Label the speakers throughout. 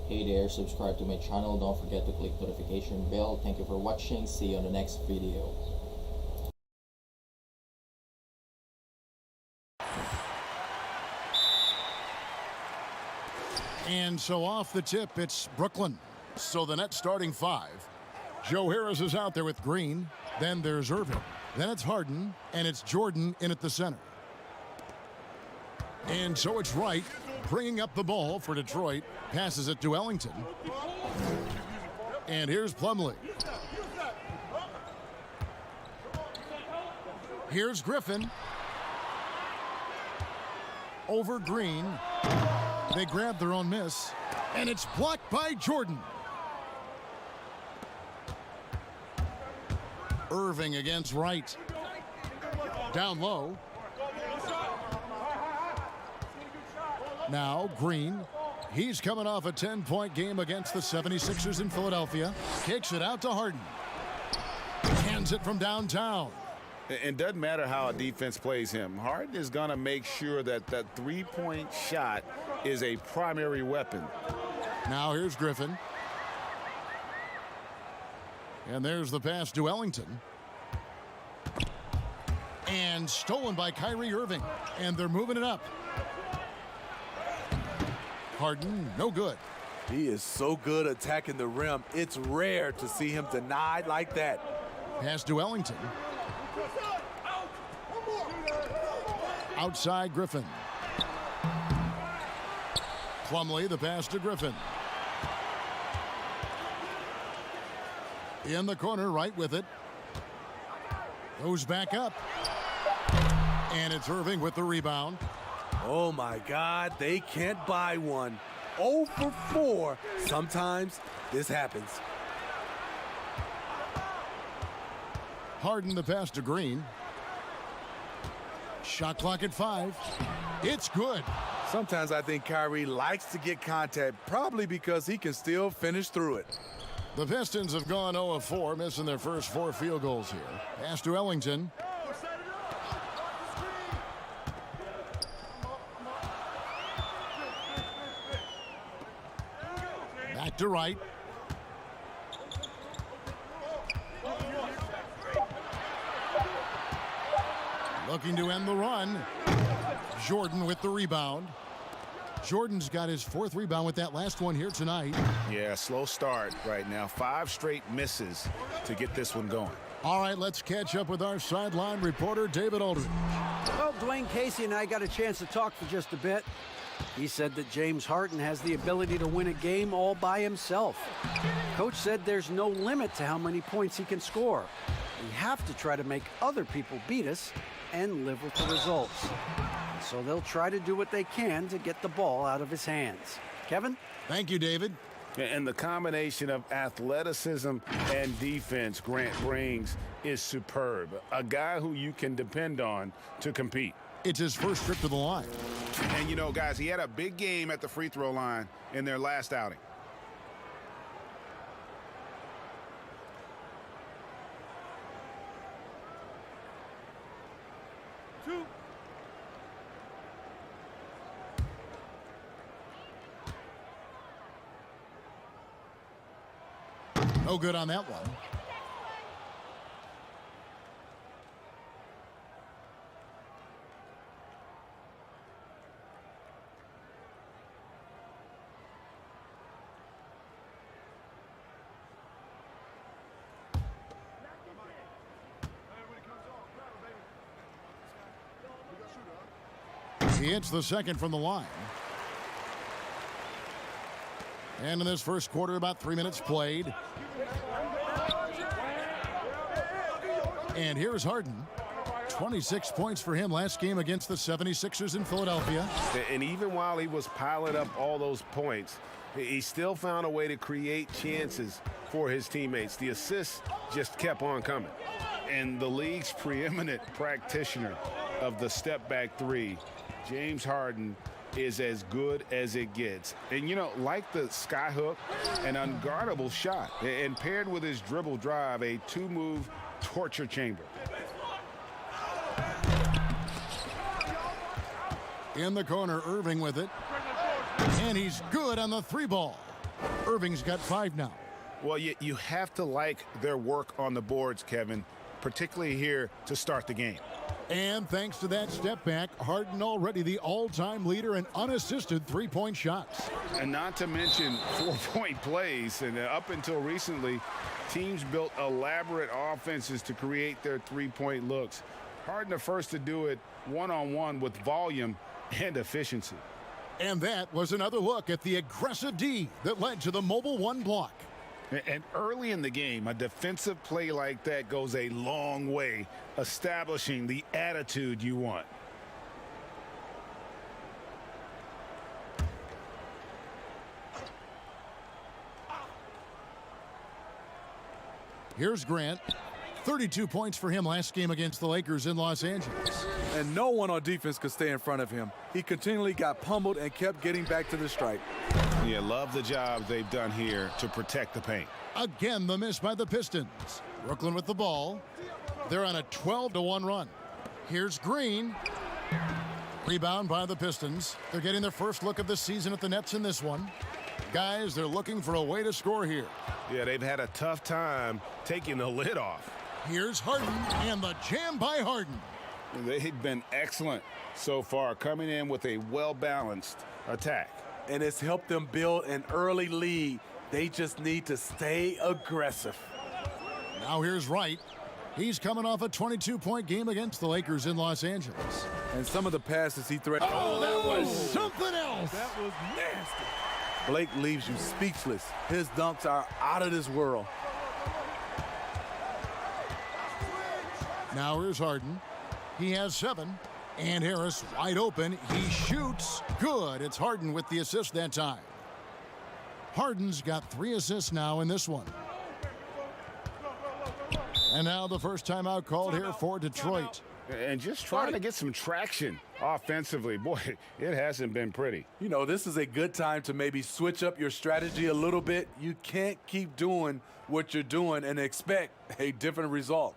Speaker 1: Hey there, subscribe to my channel. Don't forget to click notification bell. Thank you for watching. See you on the next video.
Speaker 2: And so off the tip, it's Brooklyn. So the net starting five. Joe Harris is out there with Green. Then there's Irving. Then it's Harden, and it's Jordan in at the center. And so it's Wright bringing up the ball for Detroit. Passes it to Ellington. And here's Plumlee. Here's Griffin. Over Green. They grab their own miss, and it's blocked by Jordan. Irving against Wright. Down low. Now Green. He's coming off a 10-point game against the 76ers in Philadelphia. Kicks it out to Harden. Hands it from downtown.
Speaker 3: It doesn't matter how a defense plays him. Harden is going to make sure that that three-point shot is a primary weapon.
Speaker 2: Now here's Griffin. And there's the pass to Ellington. And stolen by Kyrie Irving. And they're moving it up. Harden, no good.
Speaker 4: He is so good attacking the rim. It's rare to see him denied like that.
Speaker 2: Pass to Ellington. Outside Griffin. Plumlee, the pass to Griffin. In the corner, right with it. Goes back up. And it's Irving with the rebound.
Speaker 4: Oh my God, they can't buy one. 0 for 4. Sometimes this happens.
Speaker 2: Harden, the pass to Green. Shot clock at 5. It's good.
Speaker 4: Sometimes I think Kyrie likes to get contact, probably because he can still finish through it.
Speaker 2: The Pistons have gone 0 of 4, missing their first 4 field goals here. Pass to Ellington. Back to Wright. Looking to end the run. Jordan with the rebound. Jordan's got his 4th rebound with that last one here tonight.
Speaker 3: Yeah, slow start right now. 5 straight misses to get this one going.
Speaker 2: All right, let's catch up with our sideline reporter, David Aldridge.
Speaker 5: Well, Dwayne Casey and I got a chance to talk for just a bit. He said that James Harden has the ability to win a game all by himself. Coach said there's no limit to how many points he can score. We have to try to make other people beat us and live with the results. So they'll try to do what they can to get the ball out of his hands. Kevin?
Speaker 2: Thank you, David.
Speaker 3: And the combination of athleticism and defense Grant brings is superb. A guy who you can depend on to compete.
Speaker 2: It's his first trip to the line.
Speaker 3: And, you know, guys, he had a big game at the free throw line in their last outing.
Speaker 2: No good on that one. He hits the second from the line. And in this first quarter, about 3 minutes played. And here's Harden. 26 points for him last game against the 76ers in Philadelphia.
Speaker 3: And even while he was piling up all those points, he still found a way to create chances for his teammates. The assists just kept on coming. And the league's preeminent practitioner of the step-back three, James Harden, is as good as it gets. And, you know, like the skyhook, an unguardable shot. And paired with his dribble drive, a 2-move torture chamber.
Speaker 2: In the corner, Irving with it. And he's good on the 3 ball. Irving's got 5 now.
Speaker 3: Well, you have to like their work on the boards, Kevin, particularly here to start the game.
Speaker 2: And thanks to that step back, Harden already the all-time leader in unassisted three-point shots.
Speaker 3: And not to mention 4-point plays. And up until recently, teams built elaborate offenses to create their three-point looks. Harden the first to do it one-on-one with volume and efficiency.
Speaker 2: And that was another look at the aggressive D that led to the mobile 1 block.
Speaker 3: And early in the game, a defensive play like that goes a long way, establishing the attitude you want.
Speaker 2: Here's Grant. 32 points for him last game against the Lakers in Los Angeles.
Speaker 4: And no one on defense could stay in front of him. He continually got pummeled and kept getting back to the stripe.
Speaker 3: Yeah, love the job they've done here to protect the paint.
Speaker 2: Again, the miss by the Pistons. Brooklyn with the ball. They're on a 12-1 run. Here's Green. Rebound by the Pistons. They're getting their first look of the season at the Nets in this one. Guys, they're looking for a way to score here.
Speaker 3: Yeah, they've had a tough time taking the lid off.
Speaker 2: Here's Harden, and the jam by Harden.
Speaker 3: They've been excellent so far, coming in with a well-balanced attack.
Speaker 4: And it's helped them build an early lead. They just need to stay aggressive.
Speaker 2: Now here's Wright. He's coming off a 22-point game against the Lakers in Los Angeles.
Speaker 4: And some of the passes he threatened.
Speaker 2: Oh, that was something else.
Speaker 4: That was nasty. Blake leaves you speechless. His dunks are out of this world.
Speaker 2: Now here's Harden. He has 7. And Harris wide open. He shoots. Good. It's Harden with the assist that time. Harden's got 3 assists now in this one. And now the first timeout called here for Detroit.
Speaker 3: And just trying to get some traction offensively. Boy, it hasn't been pretty.
Speaker 4: You know, this is a good time to maybe switch up your strategy a little bit. You can't keep doing what you're doing and expect a different result.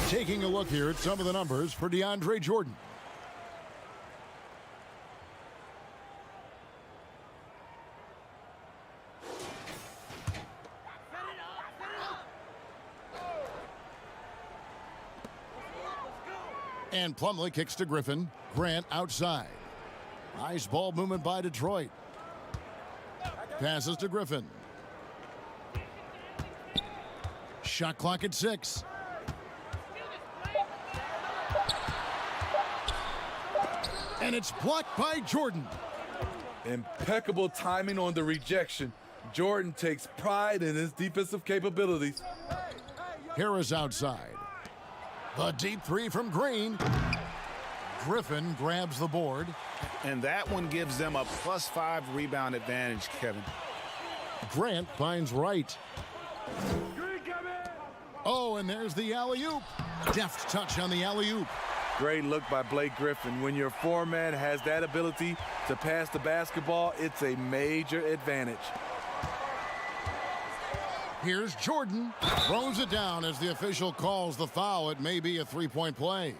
Speaker 2: Taking a look here at some of the numbers for DeAndre Jordan. And Plumlee kicks to Griffin. Grant outside. Nice ball movement by Detroit. Passes to Griffin. Shot clock at 6. And it's blocked by Jordan.
Speaker 4: Impeccable timing on the rejection. Jordan takes pride in his defensive capabilities.
Speaker 2: Harris outside. The deep 3 from Green. Griffin grabs the board.
Speaker 3: And that one gives them a +5 rebound advantage, Kevin.
Speaker 2: Grant finds Wright. Oh, and there's the alley-oop. Deft touch on the alley-oop.
Speaker 4: Great look by Blake Griffin. When your foreman has that ability to pass the basketball, it's a major advantage.
Speaker 2: Here's Jordan. Throws it down as the official calls the foul. It may be a 3-point play.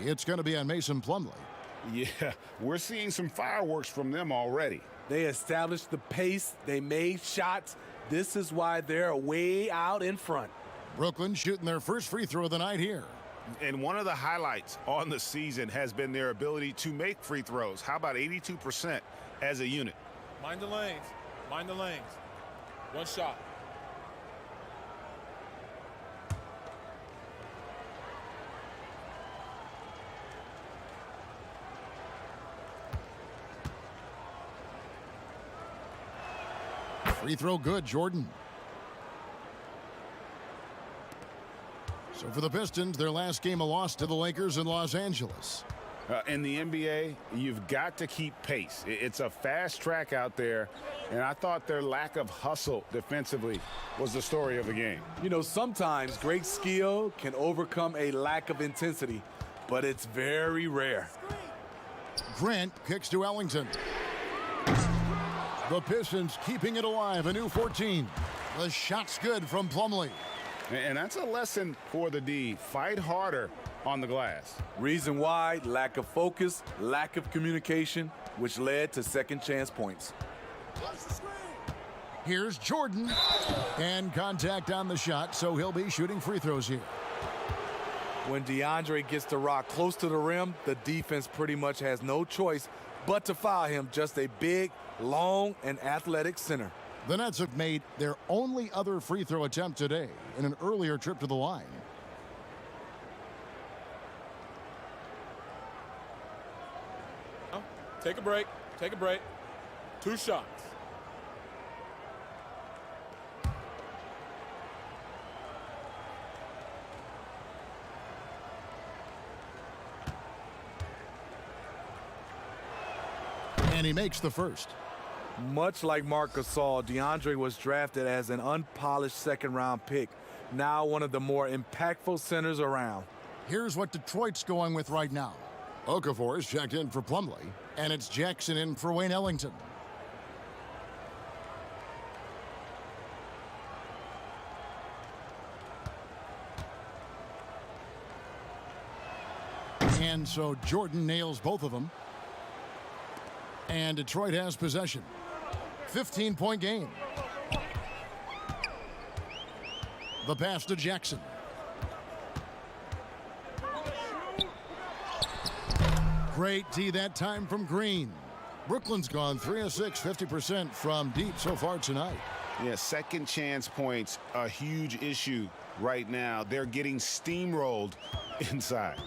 Speaker 2: It's going to be on Mason Plumlee.
Speaker 3: Yeah, we're seeing some fireworks from them already.
Speaker 4: They established the pace. They made shots. This is why they're way out in front.
Speaker 2: Brooklyn shooting their first free throw of the night here.
Speaker 3: And one of the highlights on the season has been their ability to make free throws. How about 82% as a unit?
Speaker 6: Mind the lanes. Mind the lanes. One shot.
Speaker 2: Free throw good, Jordan. So for the Pistons, their last game a loss to the Lakers in Los Angeles.
Speaker 3: In the NBA, you've got to keep pace. It's a fast track out there, and I thought their lack of hustle defensively was the story of the game.
Speaker 4: You know, sometimes great skill can overcome a lack of intensity, but it's very rare.
Speaker 2: Grant kicks to Ellington. The Pistons keeping it alive, a new 14. The shot's good from Plumlee.
Speaker 3: And that's a lesson for the D. Fight harder on the glass.
Speaker 4: Reason why: lack of focus, lack of communication, which led to second chance points.
Speaker 2: Here's Jordan. And contact on the shot, so he'll be shooting free throws here.
Speaker 4: When DeAndre gets the rock close to the rim, the defense pretty much has no choice but to foul him. Just a big, long, and athletic center.
Speaker 2: The Nets have made their only other free throw attempt today in an earlier trip to the line.
Speaker 6: Take a break. Take a break. 2 shots.
Speaker 2: And he makes the first.
Speaker 4: Much like Marc Gasol, DeAndre was drafted as an unpolished second-round pick. Now one of the more impactful centers around.
Speaker 2: Here's what Detroit's going with right now. Okafor is checked in for Plumlee, and it's Jackson in for Wayne Ellington. And so Jordan nails both of them. And Detroit has possession. 15-point game. The pass to Jackson. Great D that time from Green. Brooklyn's gone 3 of 6, 50% from deep so far tonight.
Speaker 3: Yeah, second chance points, a huge issue right now. They're getting steamrolled inside.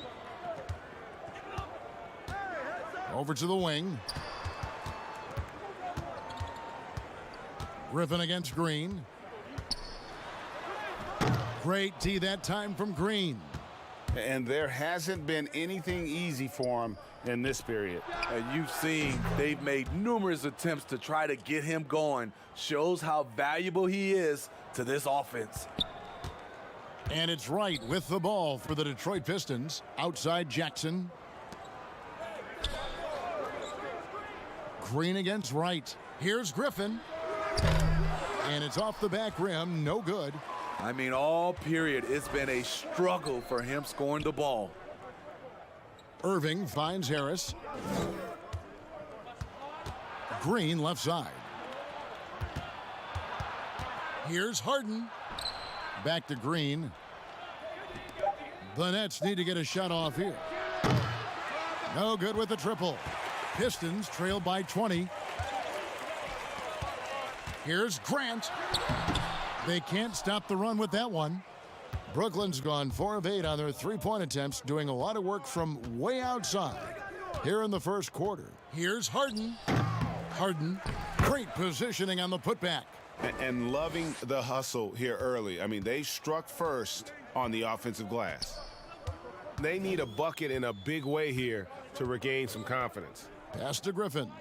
Speaker 2: Over to the wing. Griffin against Green. Great D that time from Green.
Speaker 3: And there hasn't been anything easy for him in this period.
Speaker 4: And you've seen they've made numerous attempts to try to get him going. Shows how valuable he is to this offense.
Speaker 2: And it's Wright with the ball for the Detroit Pistons. Outside Jackson. Green against Wright. Here's Griffin. And it's off the back rim, no good.
Speaker 4: I mean, all period, it's been a struggle for him scoring the ball.
Speaker 2: Irving finds Harris. Green left side. Here's Harden. Back to Green. The Nets need to get a shot off here. No good with the triple. Pistons trail by 20. Here's Grant. They can't stop the run with that one. Brooklyn's gone 4 of 8 on their three-point attempts, doing a lot of work from way outside. Here in the first quarter. Here's Harden. Harden, great positioning on the putback.
Speaker 3: And loving the hustle here early. I mean, they struck first on the offensive glass. They need a bucket in a big way here to regain some confidence.
Speaker 2: Pass to Griffin.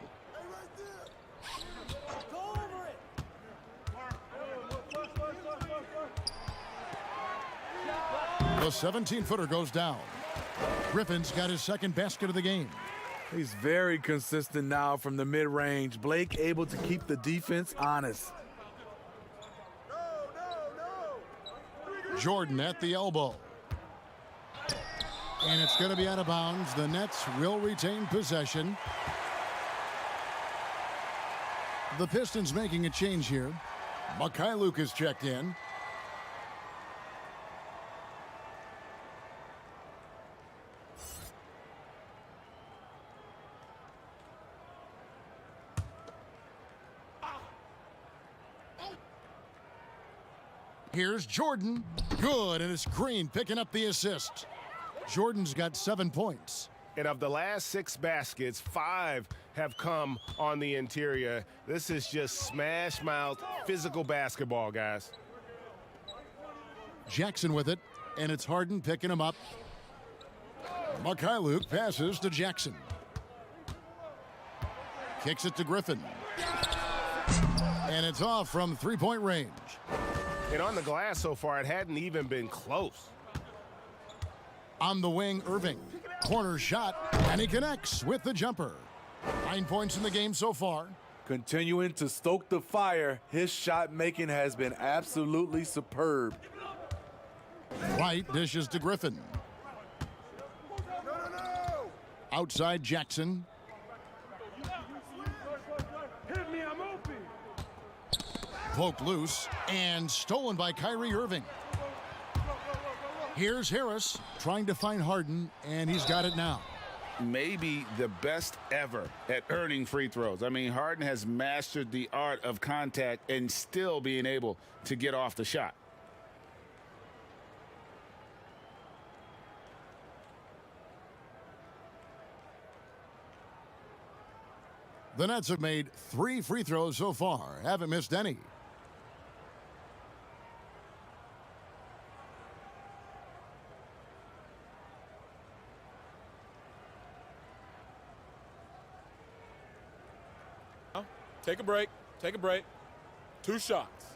Speaker 2: The 17-footer goes down. Griffin's got his second basket of the game.
Speaker 4: He's very consistent now from the mid-range. Blake able to keep the defense honest.
Speaker 2: Jordan at the elbow. And it's going to be out of bounds. The Nets will retain possession. The Pistons making a change here. Mikhailuk is checked in. Here's Jordan. Good, and it's Green picking up the assist. Jordan's got 7 points.
Speaker 3: And of the last 6 baskets, 5 have come on the interior. This is just smash mouth physical basketball, guys.
Speaker 2: Jackson with it, and it's Harden picking him up. Luke passes to Jackson. Kicks it to Griffin. And it's off from three-point range.
Speaker 3: And on the glass so far, it hadn't even been close.
Speaker 2: On the wing, Irving. Corner shot, and he connects with the jumper. 9 points in the game so far.
Speaker 4: Continuing to stoke the fire, his shot making has been absolutely superb.
Speaker 2: White dishes to Griffin. Outside Jackson. Poked loose and stolen by Kyrie Irving. Here's Harris trying to find Harden, and he's got it now.
Speaker 7: Maybe the best ever at earning free throws. I mean, Harden has mastered the art of contact and still being able to get off the shot.
Speaker 2: The Nets have made 3 free throws so far, haven't missed any.
Speaker 6: Take a break. Take a break. 2 shots.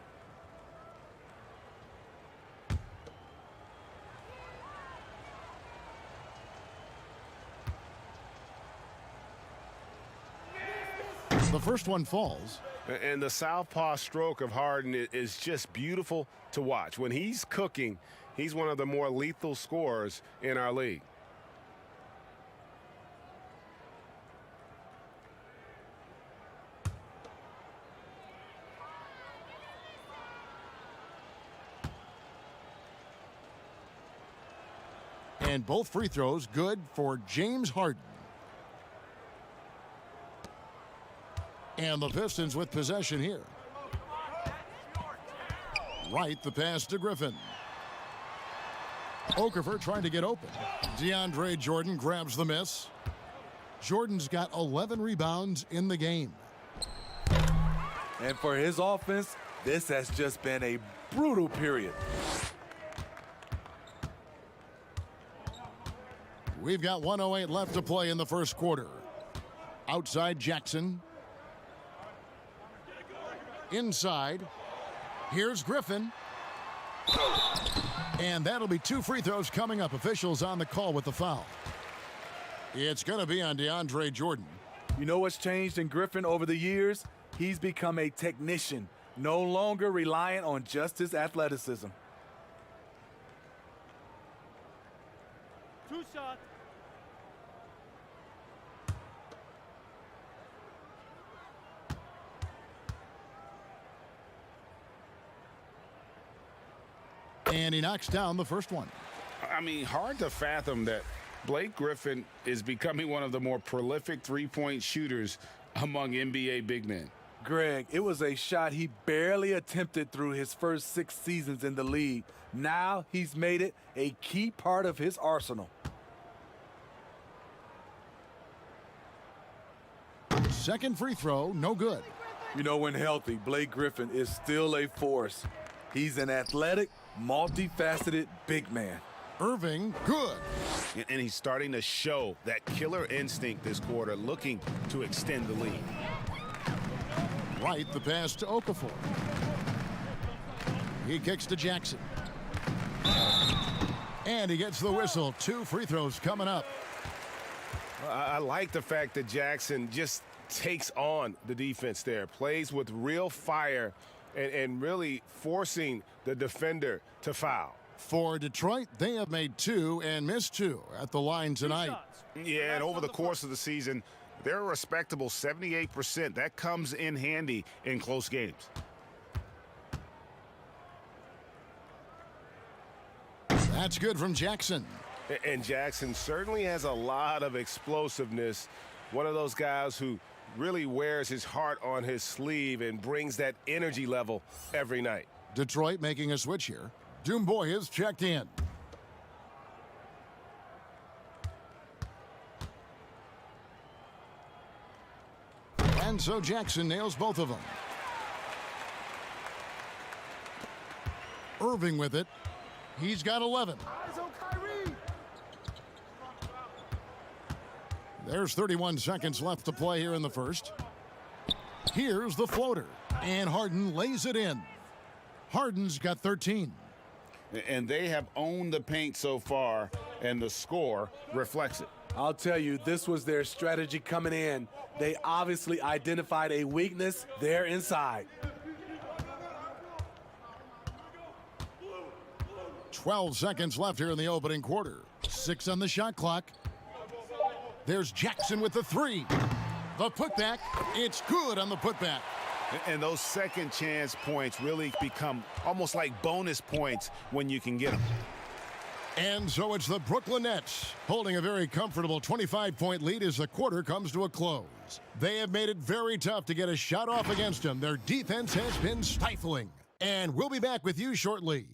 Speaker 2: The first one falls.
Speaker 3: And the southpaw stroke of Harden is just beautiful to watch. When he's cooking, he's one of the more lethal scorers in our league.
Speaker 2: And both free throws good for James Harden. And the Pistons with possession here. Right, the pass to Griffin. Okafor trying to get open. DeAndre Jordan grabs the miss. Jordan's got 11 rebounds in the game.
Speaker 4: And for his offense, this has just been a brutal period.
Speaker 2: We've got 1:08 left to play in the first quarter. Outside Jackson. Inside. Here's Griffin. And that'll be 2 free throws coming up. Officials on the call with the foul. It's going to be on DeAndre Jordan.
Speaker 4: You know what's changed in Griffin over the years? He's become a technician, no longer reliant on just his athleticism.
Speaker 8: 2 shots.
Speaker 2: And he knocks down the first one.
Speaker 7: I mean, hard to fathom that Blake Griffin is becoming one of the more prolific three-point shooters among NBA big men.
Speaker 4: Greg, it was a shot he barely attempted through his first 6 seasons in the league. Now he's made it a key part of his arsenal.
Speaker 2: Second free throw, no good.
Speaker 4: You know, when healthy, Blake Griffin is still a force. He's an athletic, multifaceted big man.
Speaker 2: Irving, good.
Speaker 3: And he's starting to show that killer instinct this quarter, looking to extend the lead.
Speaker 2: Right, the pass to Okafor. He kicks to Jackson. And he gets the whistle. 2 free throws coming up.
Speaker 3: I like the fact that Jackson just takes on the defense there, plays with real fire and really forcing the defender to foul.
Speaker 2: For Detroit, they have made 2 and missed 2 at the line tonight.
Speaker 3: Yeah, and over the course of the season, they're a respectable 78%. That comes in handy in close games.
Speaker 2: That's good from Jackson.
Speaker 3: And Jackson certainly has a lot of explosiveness. One of those guys who really wears his heart on his sleeve and brings that energy level every night.
Speaker 2: Detroit making a switch here. Doomboy is checked in. And so Jackson nails both of them. Irving with it. He's got 11. There's 31 seconds left to play here in the first. Here's the floater. And Harden lays it in. Harden's got 13.
Speaker 7: And they have owned the paint so far, and the score reflects it.
Speaker 4: I'll tell you, this was their strategy coming in. They obviously identified a weakness there inside.
Speaker 2: 12 seconds left here in the opening quarter. 6 on the shot clock. There's Jackson with the 3. The putback. It's good on the putback.
Speaker 3: And those second chance points really become almost like bonus points when you can get them.
Speaker 2: And so it's the Brooklyn Nets holding a very comfortable 25-point lead as the quarter comes to a close. They have made it very tough to get a shot off against them. Their defense has been stifling. And we'll be back with you shortly.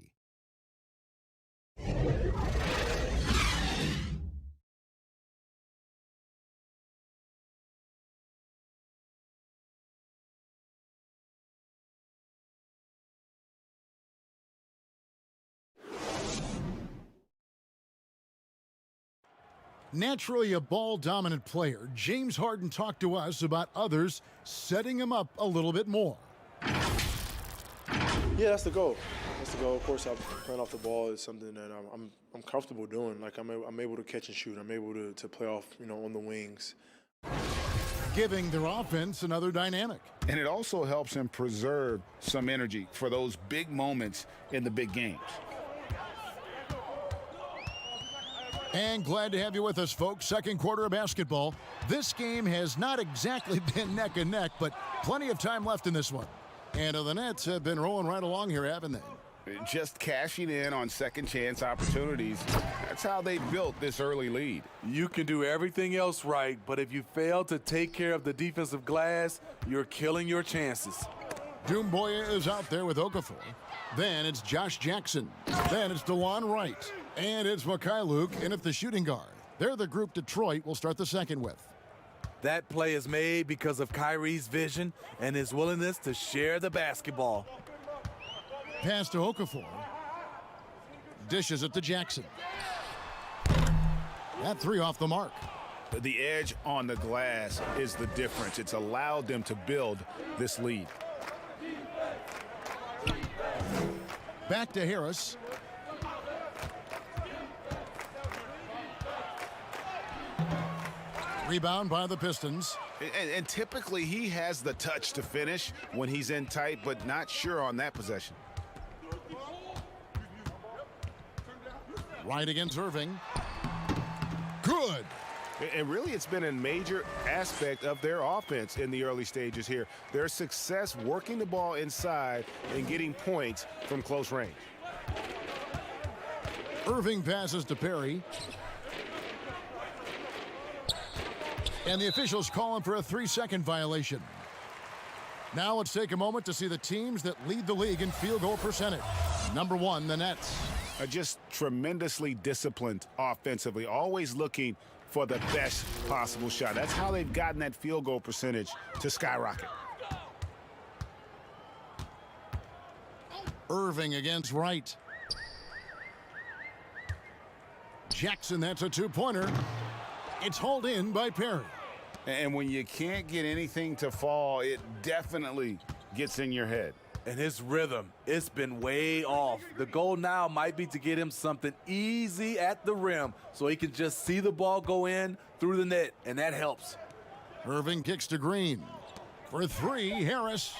Speaker 2: Naturally a ball-dominant player, James Harden talked to us about others setting him up a little bit more.
Speaker 8: Yeah, that's the goal. That's the goal. Of course, playing off the ball is something that I'm comfortable doing. Like I'm able to catch and shoot. I'm able to play off, on the wings.
Speaker 2: Giving their offense another dynamic.
Speaker 7: And it also helps him preserve some energy for those big moments in the big games.
Speaker 2: And glad to have you with us, folks. Second quarter of basketball. This game has not exactly been neck and neck, but plenty of time left in this one. And the Nets have been rolling right along here, haven't they?
Speaker 7: Just cashing in on second chance opportunities. That's how they built this early lead.
Speaker 4: You can do everything else right, but if you fail to take care of the defensive glass, you're killing your chances.
Speaker 2: Doumbouya is out there with Okafor. Then it's Josh Jackson. Then it's DeLon Wright. And it's Mikhailuk in at the shooting guard. They're the group Detroit will start the second with.
Speaker 4: That play is made because of Kyrie's vision and his willingness to share the basketball.
Speaker 2: Pass to Okafor. Dishes it to Jackson. That 3 off the mark.
Speaker 3: The edge on the glass is the difference. It's allowed them to build this lead.
Speaker 2: Back to Harris. Rebound by the Pistons.
Speaker 3: And typically he has the touch to finish when he's in tight, but not sure on that possession.
Speaker 2: Right against Irving. Good.
Speaker 3: And really, it's been a major aspect of their offense in the early stages here. Their success working the ball inside and getting points from close range.
Speaker 2: Irving passes to Perry. And the officials call him for a 3-second violation. Now let's take a moment to see the teams that lead the league in field goal percentage. Number 1, the Nets.
Speaker 3: Are just tremendously disciplined offensively, always looking for the best possible shot. That's how they've gotten that field goal percentage to skyrocket.
Speaker 2: Irving against Wright. Jackson, that's a 2-pointer. It's hauled in by Perry.
Speaker 7: And when you can't get anything to fall, it definitely gets in your head.
Speaker 4: And his rhythm, it's been way off. The goal now might be to get him something easy at the rim so he can just see the ball go in through the net, and that helps.
Speaker 2: Irving kicks to Green. For 3, Harris.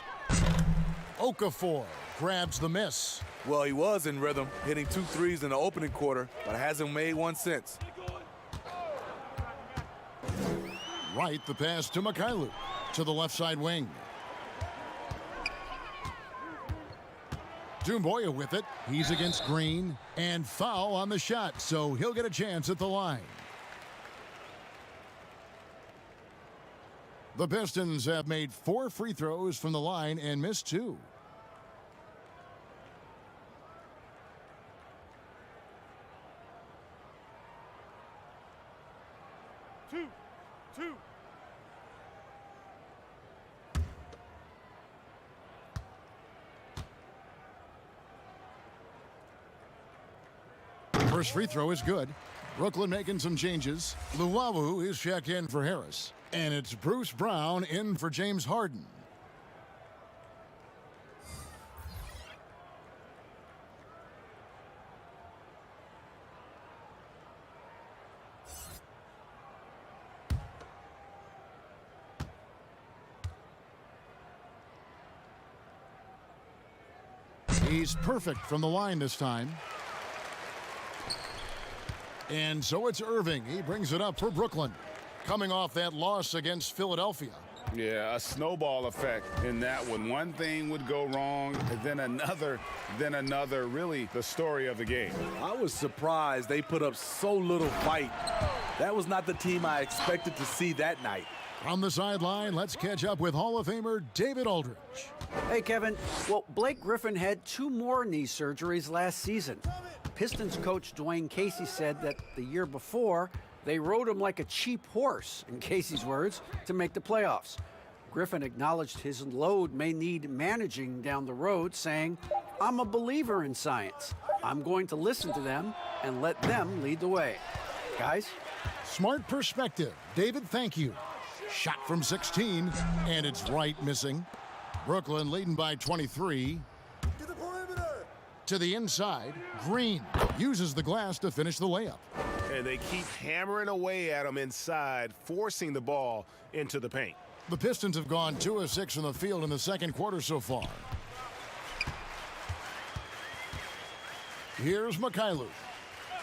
Speaker 2: Okafor grabs the miss.
Speaker 4: Well, he was in rhythm, hitting 2 threes in the opening quarter, but hasn't made one since.
Speaker 2: Right, the pass to Mikhailuk to the left side wing. Doumbouya with it. He's against Green. And foul on the shot, so he'll get a chance at the line. The Pistons have made 4 free throws from the line and missed 2. First free throw is good. Brooklyn making some changes. Luwawu is checked in for Harris. And it's Bruce Brown in for James Harden. He's perfect from the line this time. And so it's Irving. He brings it up for Brooklyn. Coming off that loss against Philadelphia.
Speaker 7: Yeah, a snowball effect in that one. One thing would go wrong, and then another, really the story of the game.
Speaker 4: I was surprised they put up so little fight. That was not the team I expected to see that night.
Speaker 2: From the sideline, let's catch up with Hall of Famer David Aldridge.
Speaker 5: Hey, Kevin. Well, Blake Griffin had 2 more knee surgeries last season. Pistons coach Dwayne Casey said that the year before, they rode him like a cheap horse, in Casey's words, to make the playoffs. Griffin acknowledged his load may need managing down the road, saying, "I'm a believer in science. I'm going to listen to them and let them lead the way." Guys?
Speaker 2: Smart perspective. David, thank you. Shot from 16, and it's right missing. Brooklyn leading by 23. To the inside, Green uses the glass to finish the layup.
Speaker 3: And they keep hammering away at him inside, forcing the ball into the paint.
Speaker 2: The Pistons have gone 2 of 6 from the field in the second quarter so far. Here's Mikhailuk.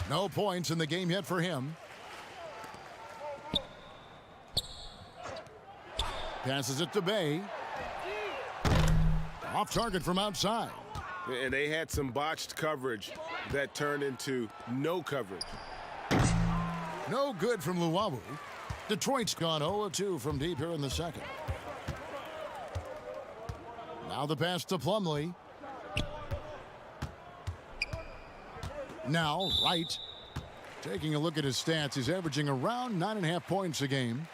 Speaker 2: No points in the game yet for him. Passes it to Bay. Off target from outside.
Speaker 3: And they had some botched coverage that turned into no coverage.
Speaker 2: No good from Luwawu. Detroit's gone 0-2 from deep here in the second. Now the pass to Plumlee. Now Wright. Taking a look at his stats, he's averaging around 9.5 points a game.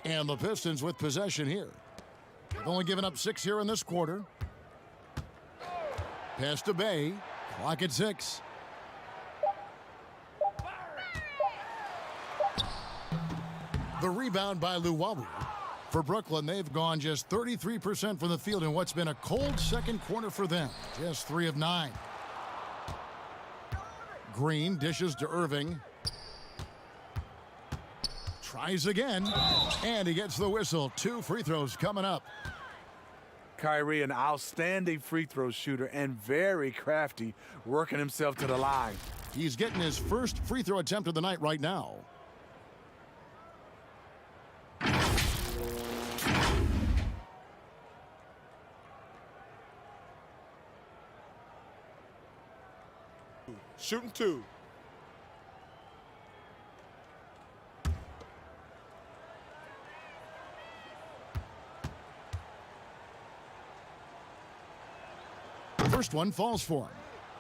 Speaker 2: And the Pistons with possession here. They've only given up 6 here in this quarter. Pass to Bay. Clock at 6. The rebound by Luwawu. For Brooklyn, they've gone just 33% from the field in what's been a cold second quarter for them. Just 3 of 9. Green dishes to Irving. Tries again, and he gets the whistle. 2 free throws coming up.
Speaker 4: Kyrie, an outstanding free throw shooter and very crafty, working himself to the line.
Speaker 2: He's getting his first free throw attempt of the night right now.
Speaker 6: Shooting 2.
Speaker 2: First one falls for him.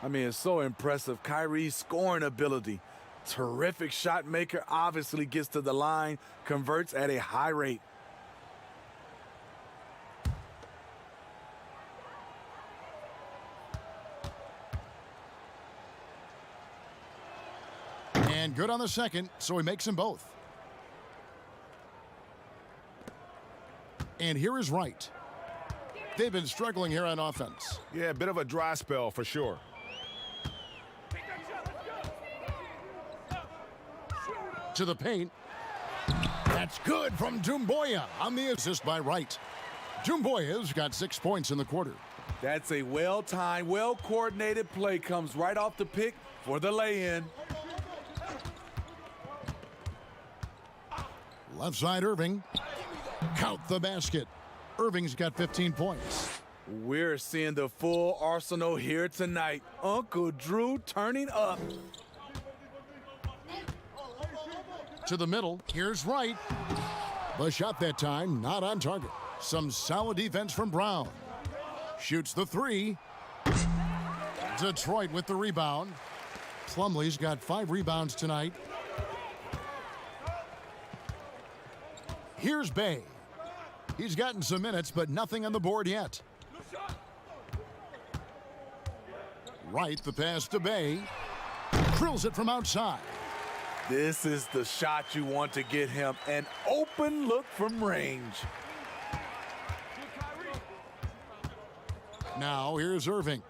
Speaker 4: I mean, it's so impressive. Kyrie's scoring ability. Terrific shot maker, obviously gets to the line, converts at a high rate.
Speaker 2: And good on the second, so he makes them both. And here is Wright. They've been struggling here on offense.
Speaker 3: Yeah, a bit of a dry spell for sure.
Speaker 2: To the paint. That's good from Doumbouya on the assist by Wright. Doumbouya's got 6 points in the quarter.
Speaker 4: That's a well-timed, well-coordinated play. Comes right off the pick for the lay-in.
Speaker 2: Left side Irving. Count the basket. Irving's got 15 points.
Speaker 4: We're seeing the full arsenal here tonight. Uncle Drew turning up.
Speaker 2: To the middle. Here's Wright. The shot that time not on target. Some solid defense from Brown. Shoots the 3. Detroit with the rebound. Plumlee's got 5 rebounds tonight. Here's Bay. He's gotten some minutes, but nothing on the board yet. Right, the pass to Bay. Drills it from outside.
Speaker 4: This is the shot you want to get him. An open look from range.
Speaker 2: Now here's Irving.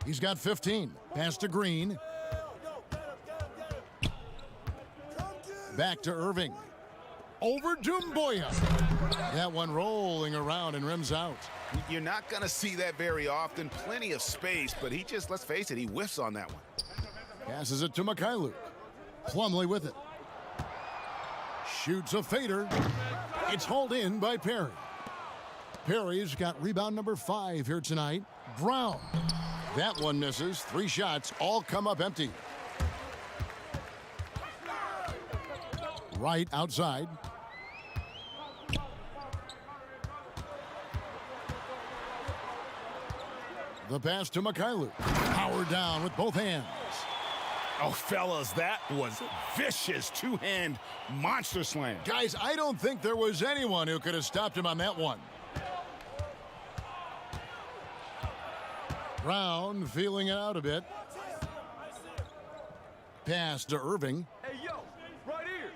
Speaker 2: He's got 15. Pass to Green. Back to Irving. Over Dumboya. That one rolling around and rims out.
Speaker 7: You're not going to see that very often. Plenty of space, but he just, let's face it, he whiffs on that one.
Speaker 2: Passes it to Mikhailuk. Plumlee with it. Shoots a fader. It's hauled in by Perry. Perry's got rebound number 5 here tonight. Brown. That one misses. 3 shots, all come up empty. Right outside. The pass to Mikhailuk. Power down with both hands.
Speaker 7: Oh, fellas, that was vicious two-hand monster slam.
Speaker 2: Guys, I don't think there was anyone who could have stopped him on that one. Brown feeling it out a bit. Pass to Irving.
Speaker 6: Hey, yo, right here.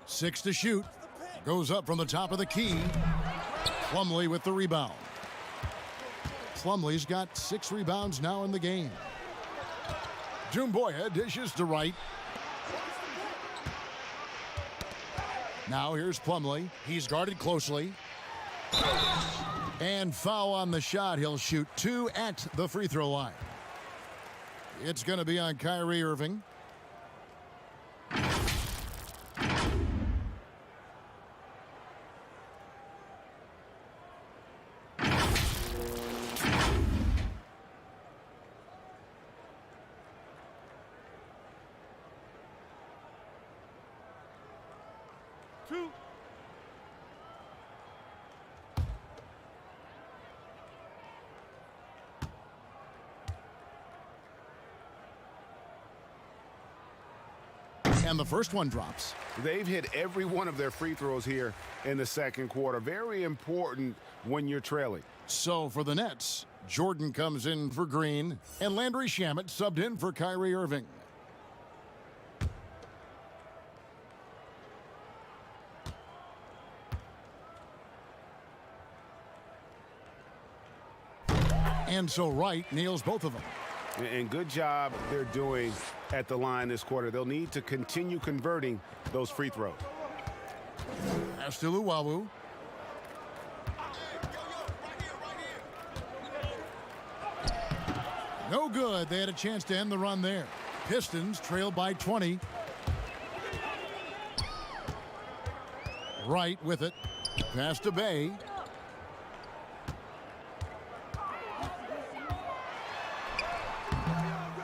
Speaker 2: 6 to shoot. Goes up from the top of the key. Plumlee with the rebound. Plumlee's got 6 rebounds now in the game. Dumboya dishes to right. Now here's Plumlee. He's guarded closely. And foul on the shot. He'll shoot 2 at the free throw line. It's going to be on Kyrie Irving. And the first one drops.
Speaker 3: They've hit every one of their free throws here in the second quarter. Very important when you're trailing.
Speaker 2: So for the Nets, Jordan comes in for Green, and Landry Shamet subbed in for Kyrie Irving. And so Wright nails both of them.
Speaker 3: And good job they're doing at the line this quarter. They'll need to continue converting those free throws.
Speaker 2: Pass to Luwawu. No good. They had a chance to end the run there. Pistons trail by 20. Wright with it. Pass to Bay.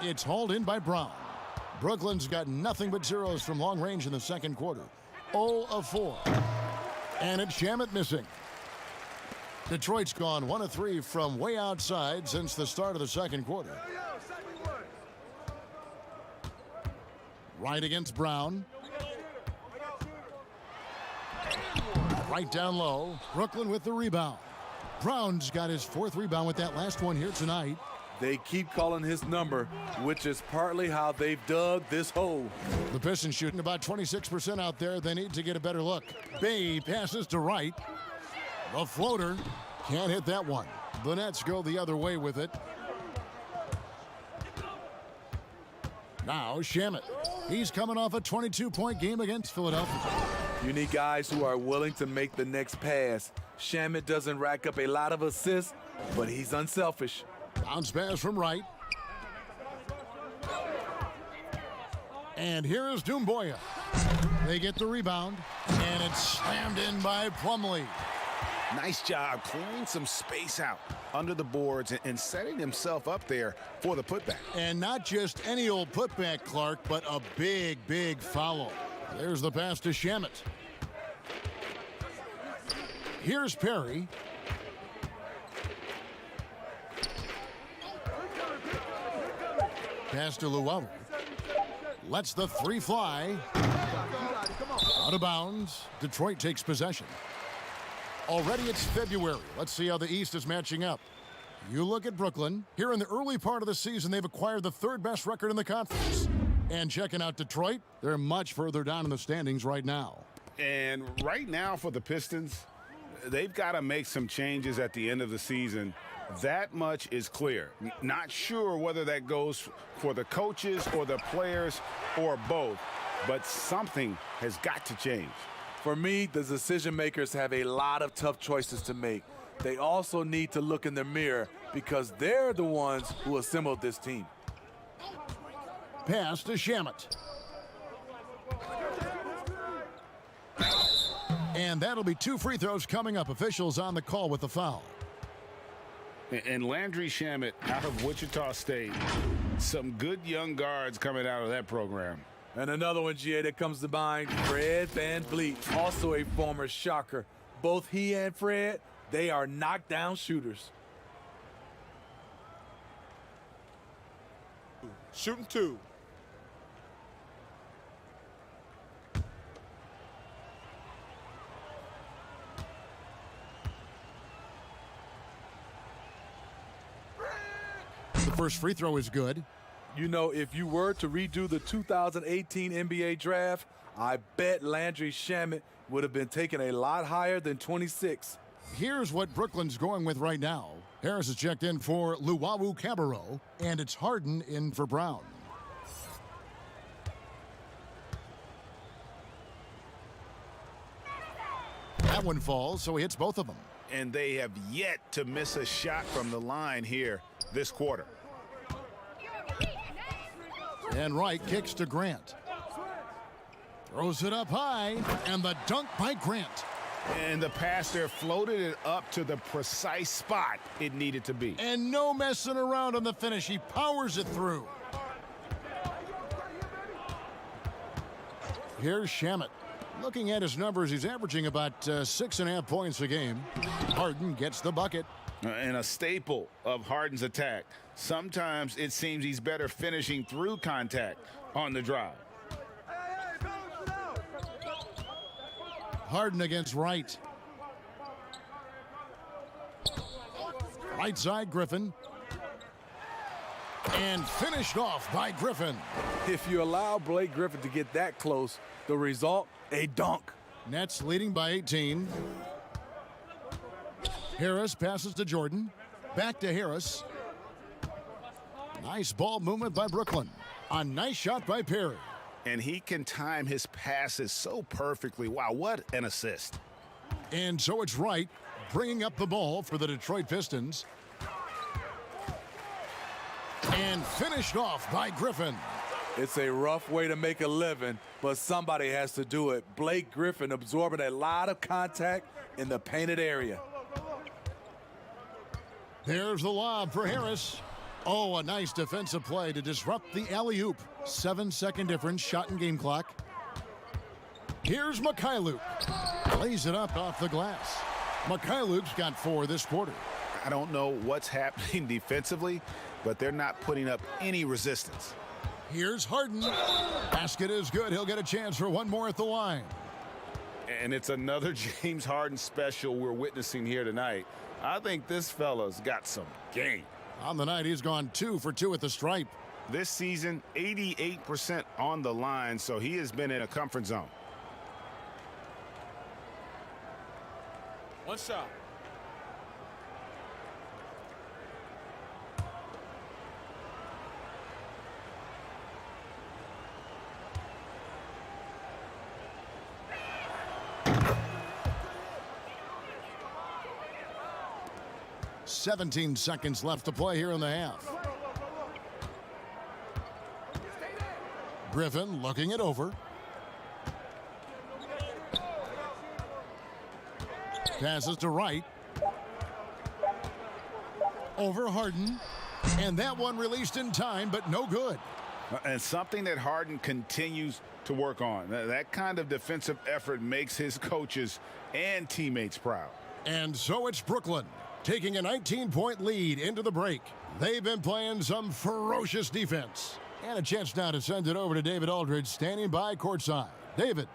Speaker 2: It's hauled in by Brown. Brooklyn's got nothing but zeros from long range in the second quarter. 0 of 4. And it's Shamet missing. Detroit's gone 1 of 3 from way outside since the start of the second quarter. Right against Brown. Right down low. Brooklyn with the rebound. Brown's got his 4th rebound with that last one here tonight.
Speaker 4: They keep calling his number, which is partly how they've dug this hole.
Speaker 2: The Pistons shooting about 26% out there. They need to get a better look. Bay passes to Wright. The floater can't hit that one. The Nets go the other way with it. Now Shamet. He's coming off a 22-point game against Philadelphia.
Speaker 4: You need guys who are willing to make the next pass. Shamet doesn't rack up a lot of assists, but he's unselfish.
Speaker 2: Bounce pass from Wright. And here is Dumboya. They get the rebound, and it's slammed in by Plumlee.
Speaker 3: Nice job clearing some space out under the boards and setting himself up there for the putback.
Speaker 2: And not just any old putback, Clark, but a big, big foul. There's the pass to Shamet. Here's Perry. Pass to Luwawu. Lets the 3 fly. Out of bounds. Detroit takes possession. Already it's February. Let's see how the East is matching up. You look at Brooklyn. Here in the early part of the season, they've acquired the third best record in the conference. And checking out Detroit, they're much further down in the standings right now.
Speaker 3: And right now for the Pistons, they've got to make some changes at the end of the season. That much is clear. Not sure whether that goes for the coaches or the players or both, but something has got to change.
Speaker 4: For me, the decision makers have a lot of tough choices to make. They also need to look in the mirror because they're the ones who assembled this team.
Speaker 2: Pass to Shamet. And that'll be 2 free throws coming up. Officials on the call with the foul.
Speaker 3: And Landry Shamet out of Wichita State. Some good young guards coming out of that program.
Speaker 4: And another one, GA, that comes to mind, Fred VanVleet, also a former Shocker. Both he and Fred, they are knockdown shooters.
Speaker 6: Shooting 2.
Speaker 2: The first free throw is good.
Speaker 4: You know, if you were to redo the 2018 NBA draft, I bet Landry Shamet would have been taken a lot higher than 26.
Speaker 2: Here's what Brooklyn's going with right now. Harris is checked in for Luwawu Cabarro, and it's Harden in for Brown. That one falls, so he hits both of them.
Speaker 3: And they have yet to miss a shot from the line here this quarter.
Speaker 2: And Wright kicks to Grant. Throws it up high, and the dunk by Grant.
Speaker 3: And the pass there floated it up to the precise spot it needed to be.
Speaker 2: And no messing around on the finish. He powers it through. Here's Shamet. Looking at his numbers, he's averaging about 6.5 points a game. Harden gets the bucket.
Speaker 3: And a staple of Harden's attack. Sometimes it seems he's better finishing through contact on the drive.
Speaker 2: Harden against Wright. Right side, Griffin. And finished off by Griffin.
Speaker 4: If you allow Blake Griffin to get that close, the result, a dunk.
Speaker 2: Nets leading by 18. Harris passes to Jordan. Back to Harris. Nice ball movement by Brooklyn. A nice shot by Perry.
Speaker 3: And he can time his passes so perfectly. Wow, what an assist.
Speaker 2: And so it's Wright bringing up the ball for the Detroit Pistons. And finished off by Griffin.
Speaker 4: It's a rough way to make a living, but somebody has to do it. Blake Griffin absorbing a lot of contact in the painted area.
Speaker 2: There's the lob for Harris. Oh, a nice defensive play to disrupt the alley-oop. 7-second difference, shot and game clock. Here's Mikhailuk. Lays it up off the glass. Mikhailuk's got 4 this quarter.
Speaker 3: I don't know what's happening defensively, but they're not putting up any resistance.
Speaker 2: Here's Harden. Basket is good. He'll get a chance for one more at the line.
Speaker 3: And it's another James Harden special we're witnessing here tonight. I think this fella's got some game.
Speaker 2: On the night, he's gone 2 for 2 at the stripe.
Speaker 3: This season, 88% on the line, so he has been in a comfort zone.
Speaker 6: One shot.
Speaker 2: "17 seconds left to play here in the half. Griffin looking it over. Passes to Wright. Over Harden. And that one released in time, but no good.
Speaker 3: And something that Harden continues to work on. That kind of defensive effort makes his coaches and teammates proud.
Speaker 2: And so it's Brooklyn taking a 19-point lead into the break. They've been playing some ferocious defense. And a chance now to send it over to David Aldridge, standing by courtside. David.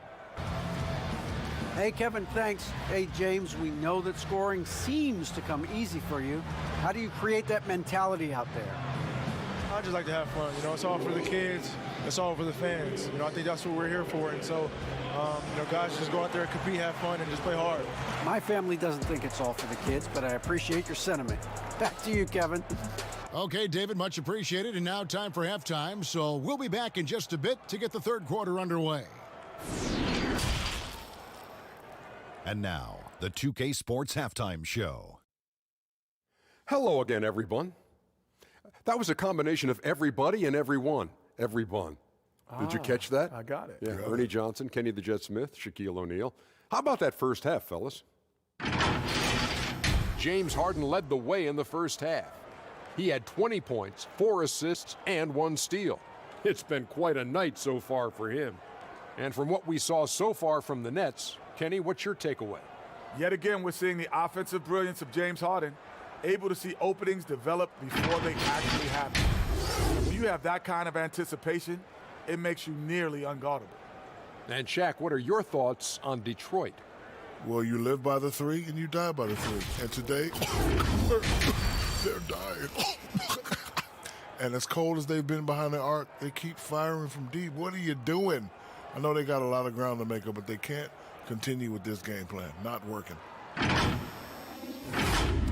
Speaker 5: Hey, Kevin, thanks. Hey, James, we know that scoring seems to come easy for you. How do you create that mentality out there?
Speaker 8: I just like to have fun. You know, it's all for the kids. It's all for the fans. You know, I think that's what we're here for. And so, you know, guys, just go out there and compete, have fun, and just play hard.
Speaker 5: My family doesn't think it's all for the kids, but I appreciate your sentiment. Back to you, Kevin.
Speaker 2: Okay, David, much appreciated. And now time for halftime. So we'll be back in just a bit to get the third quarter underway.
Speaker 9: And now, the 2K Sports Halftime Show.
Speaker 10: Hello again, everyone. That was a combination of everybody and everyone. Everyone. Did you catch that?
Speaker 8: I got it.
Speaker 10: Yeah, Ernie Johnson, Kenny the Jet Smith, Shaquille O'Neal. How about that first half, fellas? James Harden led the way in the first half. He had 20 points, 4 assists, and 1 steal. It's been quite a night so far for him. And from what we saw so far from the Nets, Kenny, what's your takeaway?
Speaker 4: Yet again, we're seeing the offensive brilliance of James Harden, able to see openings develop before they actually happen. When you have that kind of anticipation, it makes you nearly unguardable.
Speaker 10: And Shaq, what are your thoughts on Detroit?
Speaker 11: Well, you live by the 3 and you die by the 3. And today, they're dying. And as cold as they've been behind the arc, they keep firing from deep. What are you doing? I know they got a lot of ground to make up, but they can't continue with this game plan. Not working.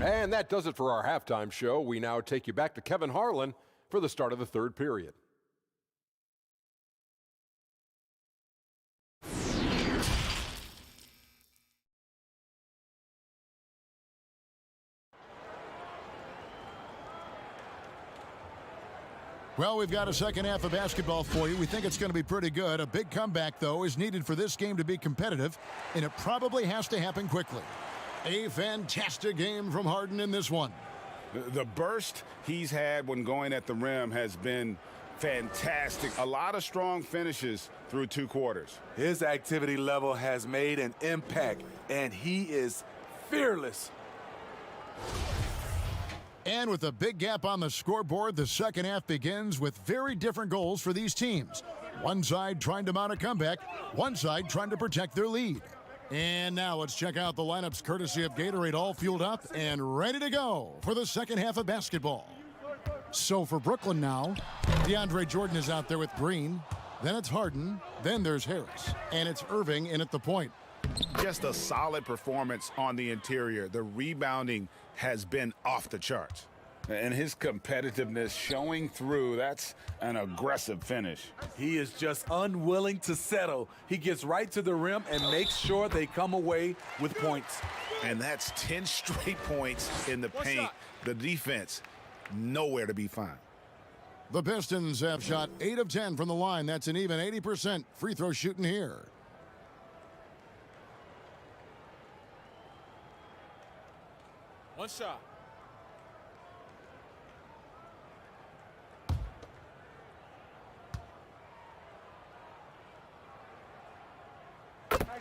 Speaker 10: And that does it for our halftime show. We now take you back to Kevin Harlan for the start of the third period.
Speaker 2: Well, we've got a second half of basketball for you. We think it's going to be pretty good. A big comeback, though, is needed for this game to be competitive, and it probably has to happen quickly. A fantastic game from Harden in this one.
Speaker 7: The burst he's had when going at the rim has been fantastic. A lot of strong finishes through 2 quarters.
Speaker 4: His activity level has made an impact, and he is fearless.
Speaker 2: And with a big gap on the scoreboard, the second half begins with very different goals for these teams. One side trying to mount a comeback, one side trying to protect their lead. And now let's check out the lineups courtesy of Gatorade, all fueled up and ready to go for the second half of basketball. So for Brooklyn now, DeAndre Jordan is out there with Green. Then it's Harden. Then there's Harris. And it's Irving in at the point.
Speaker 7: Just a solid performance on the interior. The rebounding has been off the charts. And his competitiveness showing through. That's an aggressive finish.
Speaker 4: He is just unwilling to settle. He gets right to the rim and makes sure they come away with points.
Speaker 7: And that's 10 straight points in the paint. The defense, nowhere to be found.
Speaker 2: The Pistons have shot 8 of 10 from the line. That's an even 80% free throw shooting here.
Speaker 6: One shot.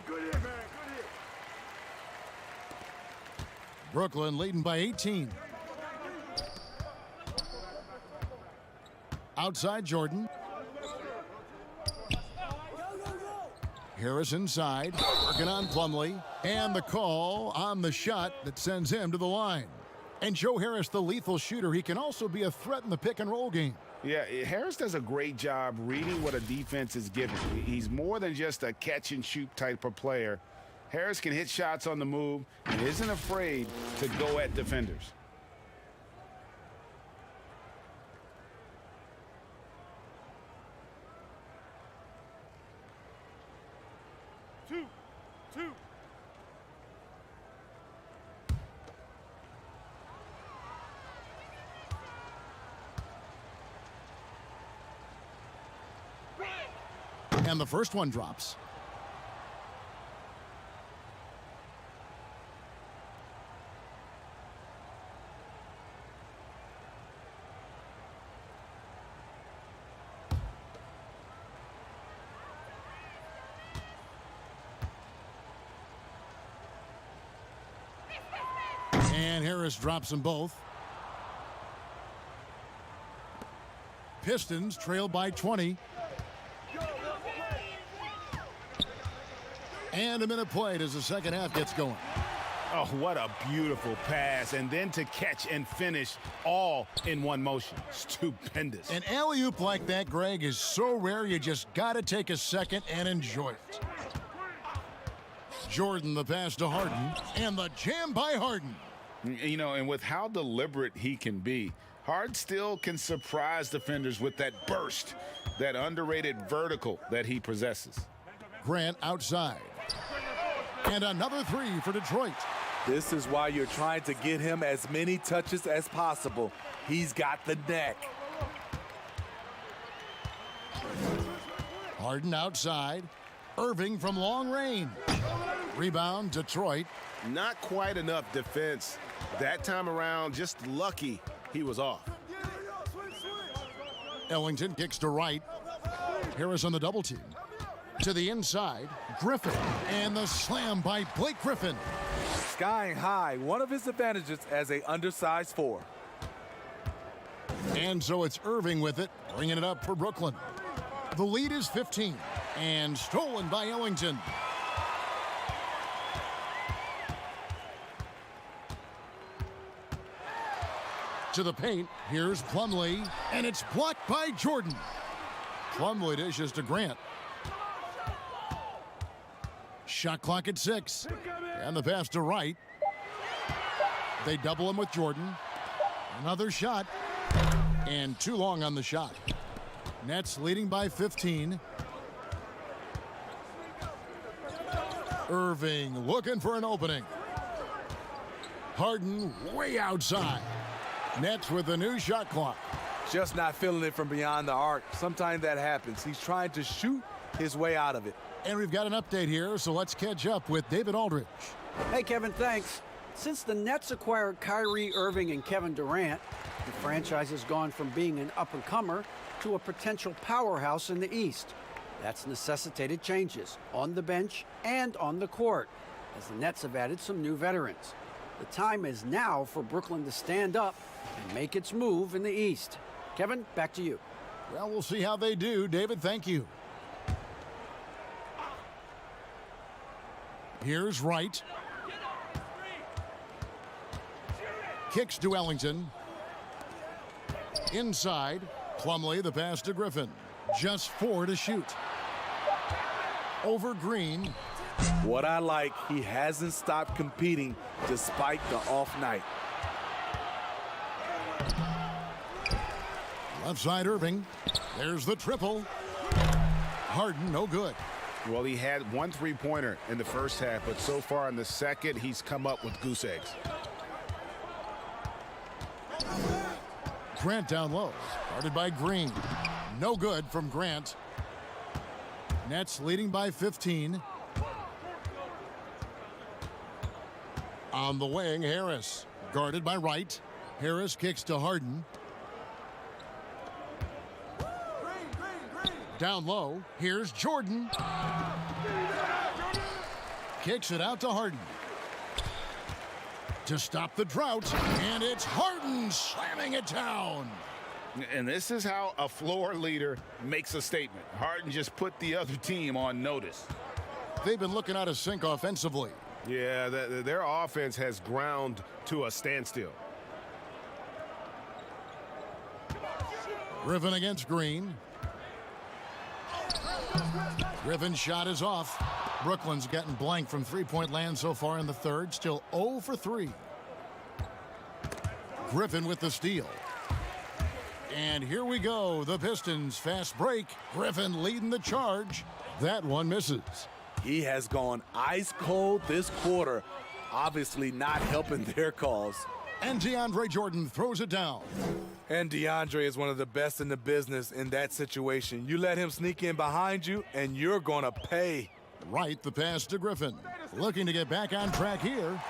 Speaker 11: Good hit, man. Good hit.
Speaker 2: Brooklyn leading by 18. Outside Jordan. Harris inside, working on Plumlee, and the call on the shot that sends him to the line. And Joe Harris, the lethal shooter, he can also be a threat in the pick-and-roll game.
Speaker 7: Yeah, Harris does a great job reading what a defense is giving. He's more than just a catch-and-shoot type of player. Harris can hit shots on the move and isn't afraid to go at defenders.
Speaker 11: Two.
Speaker 2: And the first one drops. And Harris drops them both. Pistons trail by 20. And a minute played as the second half gets going.
Speaker 7: Oh, what a beautiful pass. And then to catch and finish all in one motion. Stupendous.
Speaker 2: An alley-oop like that, Greg, is so rare you just got to take a second and enjoy it. Jordan the pass to Harden, and the jam by Harden.
Speaker 7: You know, and with how deliberate he can be, Harden still can surprise defenders with that burst, that underrated vertical that he possesses.
Speaker 2: Grant outside. And another three for Detroit.
Speaker 12: This is why you're trying to get him as many touches as possible. He's got the neck.
Speaker 2: Harden outside. Irving from long range. Rebound, Detroit.
Speaker 3: Not quite enough defense. That time around, just lucky he was off.
Speaker 2: Ellington kicks to right. Harris on the double team. To the inside, Griffin. And the slam by Blake Griffin.
Speaker 12: Skying high, one of his advantages as a undersized four.
Speaker 2: And so it's Irving with it, bringing it up for Brooklyn. The lead is 15, and stolen by Ellington. To the paint, here's Plumlee, and it's blocked by Jordan. Plumlee dishes to Grant. Shot clock at 6, and the pass to Wright. They double him with Jordan. Another shot, and too long on the shot. Nets leading by 15. Irving looking for an opening. Harden way outside. Nets with a new shot clock.
Speaker 12: Just not feeling it from beyond the arc. Sometimes that happens. He's trying to shoot his way out of it.
Speaker 2: And we've got an update here, so let's catch up with David Aldridge.
Speaker 5: Hey, Kevin, thanks. Since the Nets acquired Kyrie Irving and Kevin Durant, the franchise has gone from being an up-and-comer to a potential powerhouse in the East. That's necessitated changes on the bench and on the court, as the Nets have added some new veterans. The time is now for Brooklyn to stand up and make its move in the East. Kevin, back to you.
Speaker 2: Well, we'll see how they do. David, thank you. Here's Wright. Kicks to Ellington. Inside, Plumlee, the pass to Griffin. Just 4 to shoot. Over Green.
Speaker 12: What I like, he hasn't stopped competing despite the off night.
Speaker 2: Left side, Irving. There's the triple. Harden, no good.
Speaker 7: Well, he had one three-pointer in the first half, but so far in the second, he's come up with goose eggs.
Speaker 2: Grant down low. Guarded by Green. No good from Grant. Nets leading by 15. On the wing, Harris. Guarded by Wright. Harris kicks to Harden. Down low, here's Jordan. Kicks it out to Harden. To stop the drought, and it's Harden slamming it down.
Speaker 7: And this is how a floor leader makes a statement. Harden just put the other team on notice.
Speaker 2: They've been looking out of sync offensively.
Speaker 3: Yeah, their offense has ground to a standstill.
Speaker 2: Griffin against Green. Griffin's shot is off. Brooklyn's getting blank from three-point land so far in the third. Still 0 for 3. Griffin with the steal. And here we go. The Pistons fast break. Griffin leading the charge. That one misses.
Speaker 12: He has gone ice cold this quarter. Obviously not helping their cause.
Speaker 2: And DeAndre Jordan throws it down.
Speaker 12: And DeAndre is one of the best in the business in that situation. You let him sneak in behind you, and you're going to pay.
Speaker 2: Right, the pass to Griffin. Looking to get back on track here.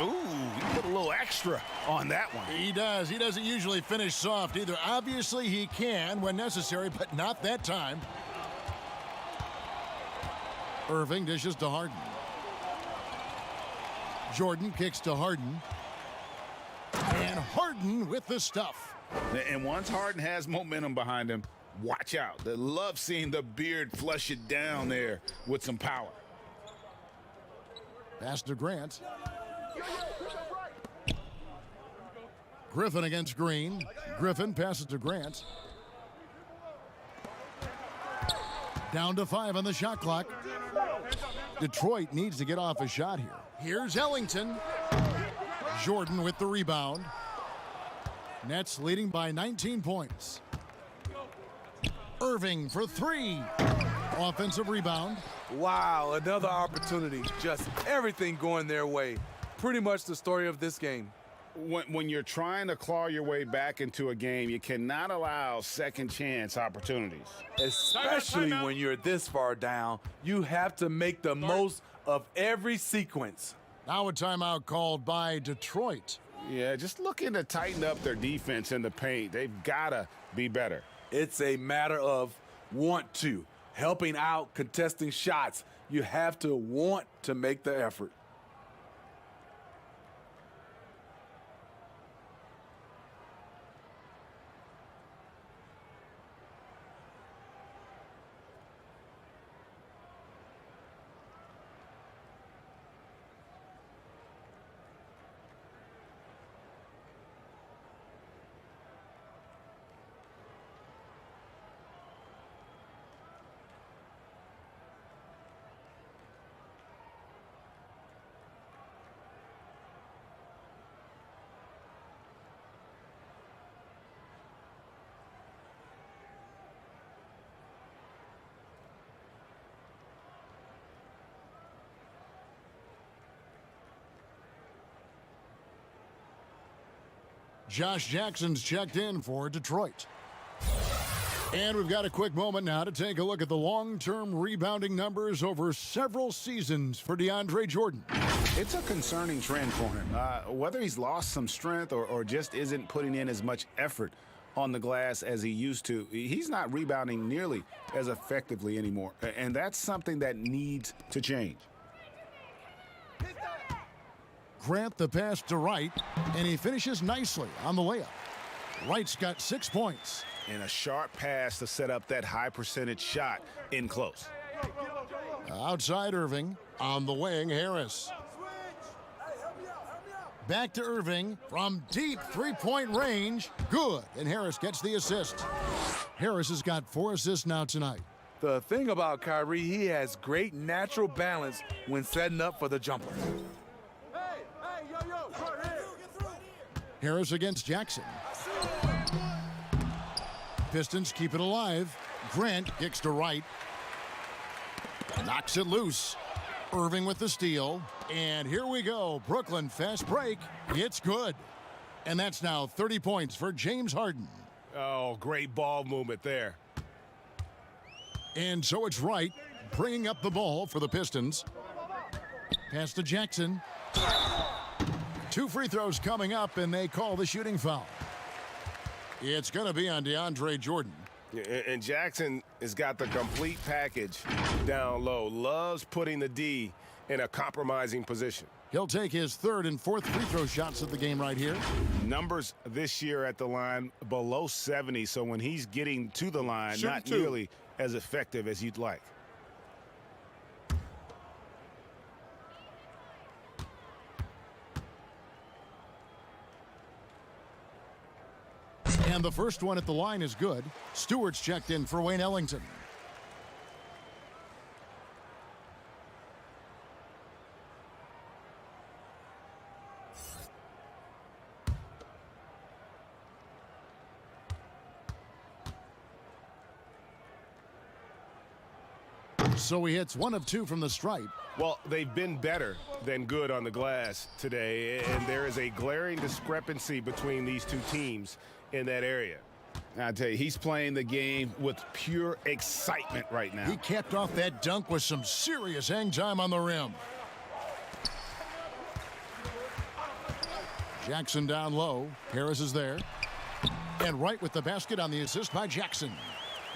Speaker 7: Ooh, he put a little extra on that one.
Speaker 2: He does. He doesn't usually finish soft either. Obviously, he can when necessary, but not that time. Irving dishes to Harden. Jordan kicks to Harden. And Harden with the stuff.
Speaker 7: And once Harden has momentum behind him, watch out. They love seeing the beard flush it down there with some power.
Speaker 2: Pass to Grant. Griffin against Green. Griffin passes to Grant. Down to 5 on the shot clock. Detroit needs to get off a shot here. Here's Ellington. Jordan with the rebound. Nets leading by 19 points. Irving for 3. Offensive rebound.
Speaker 12: Wow, another opportunity. Just everything going their way. Pretty much the story of this game.
Speaker 7: When you're trying to claw your way back into a game, you cannot allow second chance opportunities.
Speaker 12: Especially when you're this far down, you have to make the most of every sequence.
Speaker 2: Now a timeout called by Detroit.
Speaker 7: Yeah, just looking to tighten up their defense in the paint. They've got to be better.
Speaker 12: It's a matter of want to. Helping out, contesting shots. You have to want to make the effort.
Speaker 2: Josh Jackson's checked in for Detroit. And we've got a quick moment now to take a look at the long-term rebounding numbers over several seasons for DeAndre Jordan.
Speaker 7: It's a concerning trend for him. Whether he's lost some strength or just isn't putting in as much effort on the glass as he used to, he's not rebounding nearly as effectively anymore. And that's something that needs to change.
Speaker 2: Grant the pass to Wright, and he finishes nicely on the layup. Wright's got 6 points.
Speaker 7: And a sharp pass to set up that high percentage shot in close.
Speaker 2: Outside Irving, on the wing, Harris. Back to Irving from deep three-point range. Good, and Harris gets the assist. Harris has got 4 assists now tonight.
Speaker 12: The thing about Kyrie, he has great natural balance when setting up for the jumper.
Speaker 2: Harris against Jackson. Pistons keep it alive. Grant kicks to Wright. Knocks it loose. Irving with the steal. And here we go. Brooklyn fast break. It's good. And that's now 30 points for James Harden.
Speaker 3: Oh, great ball movement there.
Speaker 2: And so it's Wright bringing up the ball for the Pistons. Pass to Jackson. 2 free throws coming up, and they call the shooting foul. It's going to be on DeAndre Jordan.
Speaker 3: And Jackson has got the complete package down low. Loves putting the D in a compromising position.
Speaker 2: He'll take his 3rd and 4th free throw shots at the game right here.
Speaker 7: Numbers this year at the line below 70, so when he's getting to the line, not nearly as effective as you'd like.
Speaker 2: And the first one at the line is good. Stewart's checked in for Wayne Ellington. So he hits 1 of 2 from the stripe.
Speaker 3: Well, they've been better than good on the glass today, and there is a glaring discrepancy between these two teams in that area.
Speaker 7: I tell you, he's playing the game with pure excitement right now.
Speaker 2: He capped off that dunk with some serious hang time on the rim. Jackson down low. Harris is there. And Wright with the basket on the assist by Jackson.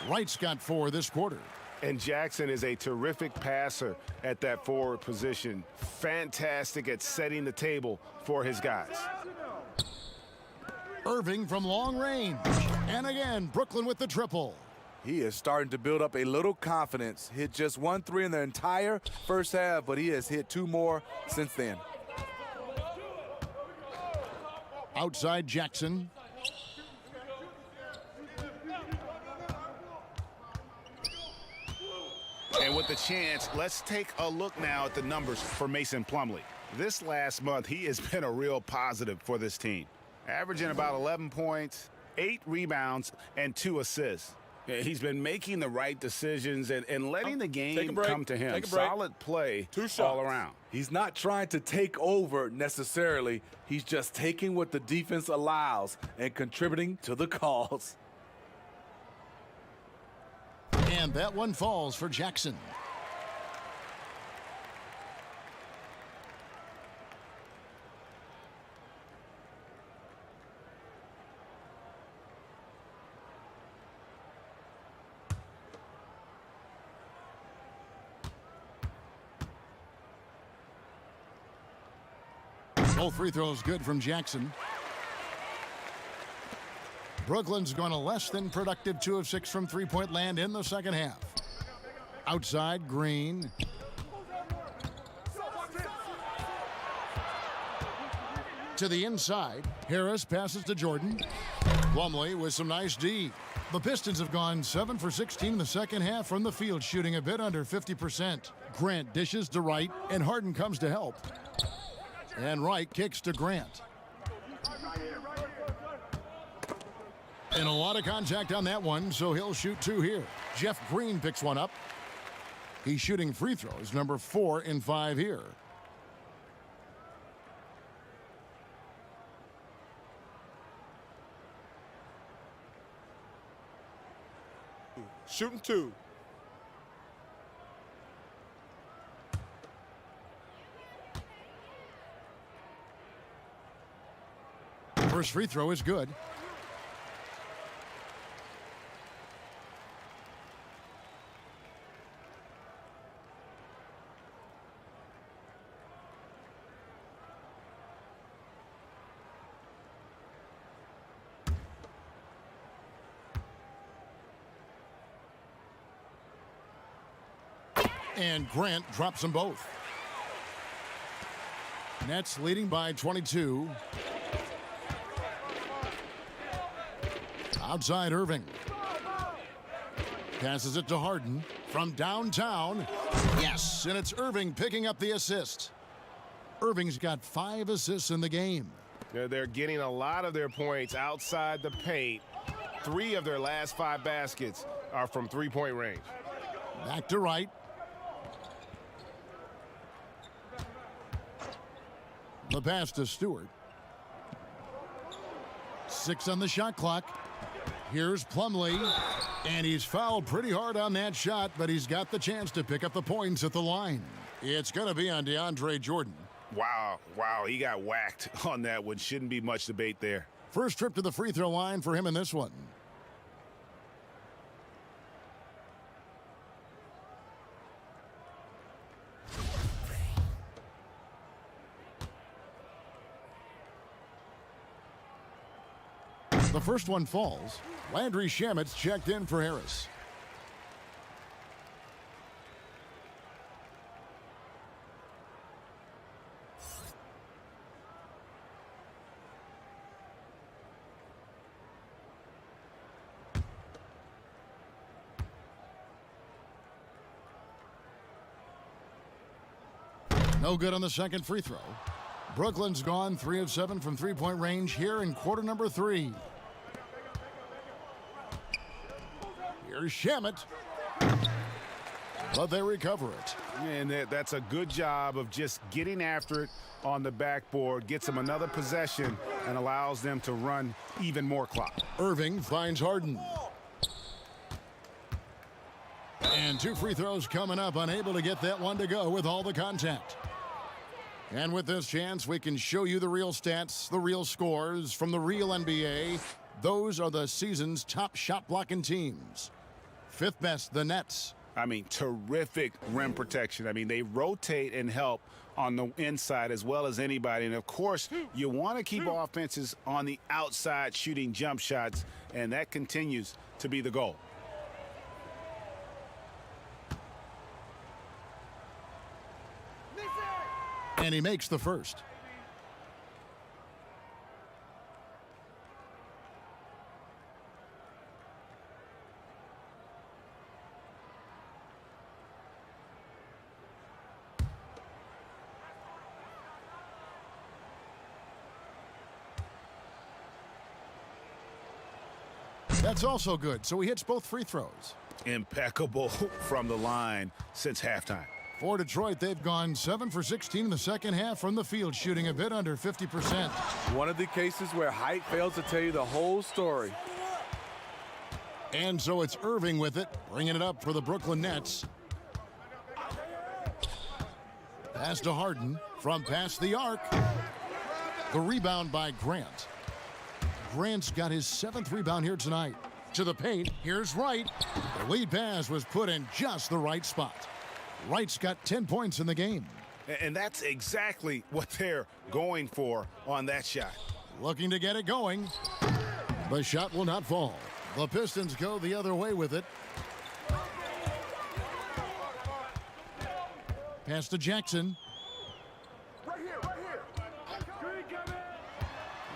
Speaker 2: Wright's got 4 this quarter.
Speaker 3: And Jackson is a terrific passer at that forward position. Fantastic at setting the table for his guys.
Speaker 2: Irving from long range. And again, Brooklyn with the triple.
Speaker 12: He is starting to build up a little confidence. Hit just 1 3 in the entire first half, but he has hit 2 more since then.
Speaker 2: Outside Jackson.
Speaker 7: And with the chance, let's take a look now at the numbers for Mason Plumlee. This last month, he has been a real positive for this team, averaging about 11 points, 8 rebounds, and 2 assists. He's been making the right decisions and letting the game come to him. Solid play all around.
Speaker 12: He's not trying to take over necessarily. He's just taking what the defense allows and contributing to the cause.
Speaker 2: And that one falls for Jackson. Both free throws good from Jackson. Brooklyn's gone a less than productive 2 of 6 from three-point land in the second half. Outside, Green. To the inside, Harris passes to Jordan. Plumlee with some nice D. The Pistons have gone 7 for 16 in the second half from the field, shooting a bit under 50%. Grant dishes to Wright, and Harden comes to help. And Wright kicks to Grant. And a lot of contact on that one, so he'll shoot 2 here. Jeff Green picks one up. He's shooting free throws, number 4 in 5 here.
Speaker 6: Shooting 2.
Speaker 2: First free throw is good. And Grant drops them both. Nets leading by 22. Outside Irving. Passes it to Harden from downtown. Yes, and it's Irving picking up the assist. Irving's got 5 assists in the game.
Speaker 3: They're getting a lot of their points outside the paint. 3 of their last 5 baskets are from three-point range.
Speaker 2: Back to Wright. The pass to Stewart. 6 on the shot clock. Here's Plumlee, and he's fouled pretty hard on that shot, but he's got the chance to pick up the points at the line. It's going to be on DeAndre Jordan.
Speaker 7: Wow, he got whacked on that one. Shouldn't be much debate there.
Speaker 2: First trip to the free throw line for him in this one. The first one falls. Landry Shamet's checked in for Harris. No good on the second free throw. Brooklyn's gone 3 of 7 from three-point range here in quarter number 3. Here's Shamet. But they recover it.
Speaker 7: And that's a good job of just getting after it on the backboard. Gets them another possession and allows them to run even more clock.
Speaker 2: Irving finds Harden. And 2 free throws coming up, unable to get that one to go with all the contact. And with this chance, we can show you the real stats, the real scores from the real NBA. Those are the season's top shot blocking teams. 5th best, the Nets.
Speaker 7: I mean, terrific rim protection. I mean, they rotate and help on the inside as well as anybody. And, of course, you want to keep offenses on the outside shooting jump shots, and that continues to be the goal.
Speaker 2: And he makes the first. That's also good, so he hits both free throws.
Speaker 7: Impeccable from the line since halftime.
Speaker 2: For Detroit, they've gone 7 for 16 in the second half from the field, shooting a bit under 50%.
Speaker 12: One of the cases where height fails to tell you the whole story.
Speaker 2: And so it's Irving with it, bringing it up for the Brooklyn Nets. Pass to Harden from past the arc. The rebound by Grant. Grant's got his 7th rebound here tonight. To the paint, here's Wright. The lead pass was put in just the right spot. Wright's got 10 points in the game.
Speaker 7: And that's exactly what they're going for on that shot.
Speaker 2: Looking to get it going. The shot will not fall. The Pistons go the other way with it. Pass to Jackson.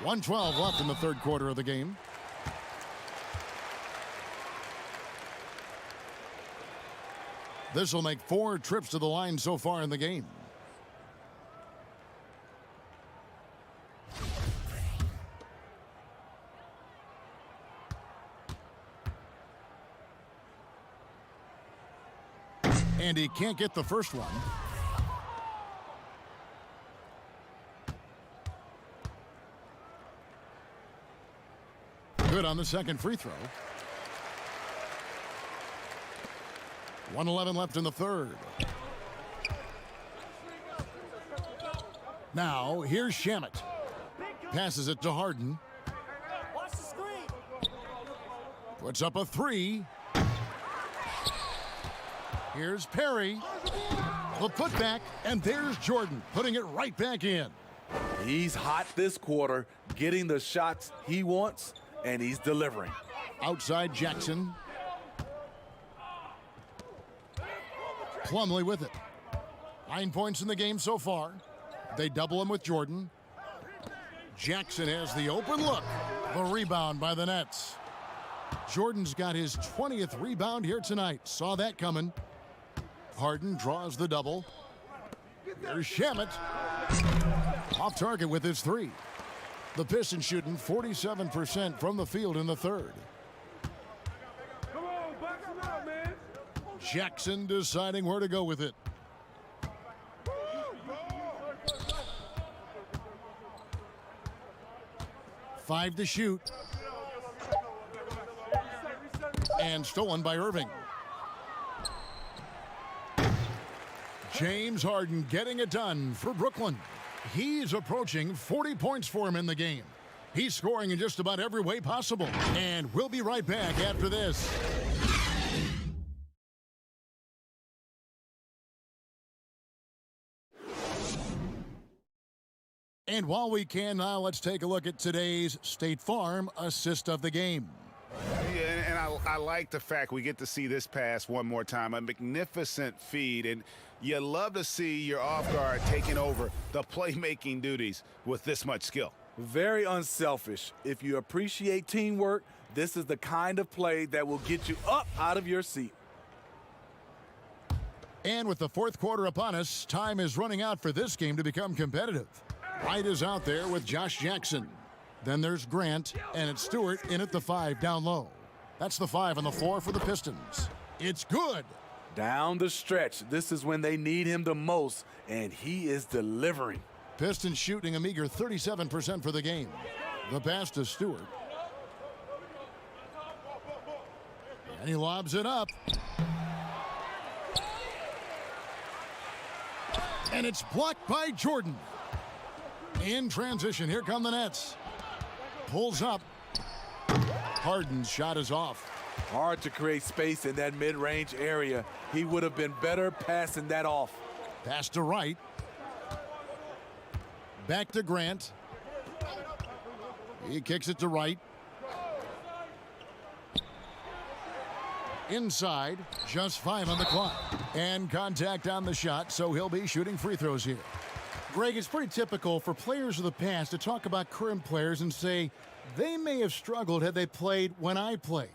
Speaker 2: 1:12 left in the third quarter of the game. This will make 4 trips to the line so far in the game. And he can't get the first one. Good on the second free throw. 1:11 left in the third. Now, here's Shamet. Passes it to Harden. Puts up a 3. Here's Perry. The putback, and there's Jordan, putting it right back in.
Speaker 12: He's hot this quarter, getting the shots he wants, and he's delivering.
Speaker 2: Outside Jackson. Plumlee with it. 9 points in the game so far. They double him with Jordan. Jackson has the open look. The rebound by the Nets. Jordan's got his 20th rebound here tonight. Saw that coming. Harden draws the double. Here's Shamet. Off target with his 3. The Pistons shooting 47% from the field in the third. Jackson deciding where to go with it. Five to shoot. And stolen by Irving. James Harden getting it done for Brooklyn. He's approaching 40 points for him in the game. He's scoring in just about every way possible. And we'll be right back after this. And while we can now, let's take a look at today's State Farm assist of the game.
Speaker 7: Yeah, and I like the fact we get to see this pass one more time. A magnificent feed, and you love to see your off guard taking over the playmaking duties with this much skill.
Speaker 12: Very unselfish. If you appreciate teamwork, this is the kind of play that will get you up out of your seat.
Speaker 2: And with the fourth quarter upon us, time is running out for this game to become competitive. Wright is out there with Josh Jackson. Then there's Grant, and it's Stewart in at the 5 down low. That's the 5 on the floor for the Pistons. It's good.
Speaker 12: Down the stretch, this is when they need him the most, and he is delivering.
Speaker 2: Pistons shooting a meager 37% for the game. The pass to Stewart. And he lobs it up. And it's blocked by Jordan. In transition, here come the Nets. Pulls up. Harden's shot is off.
Speaker 12: Hard to create space in that mid-range area. He would have been better passing that off.
Speaker 2: Pass to Wright. Back to Grant. He kicks it to Wright. Inside, just 5 on the clock. And contact on the shot, so he'll be shooting free throws here. Greg, it's pretty typical for players of the past to talk about current players and say they may have struggled had they played when I played.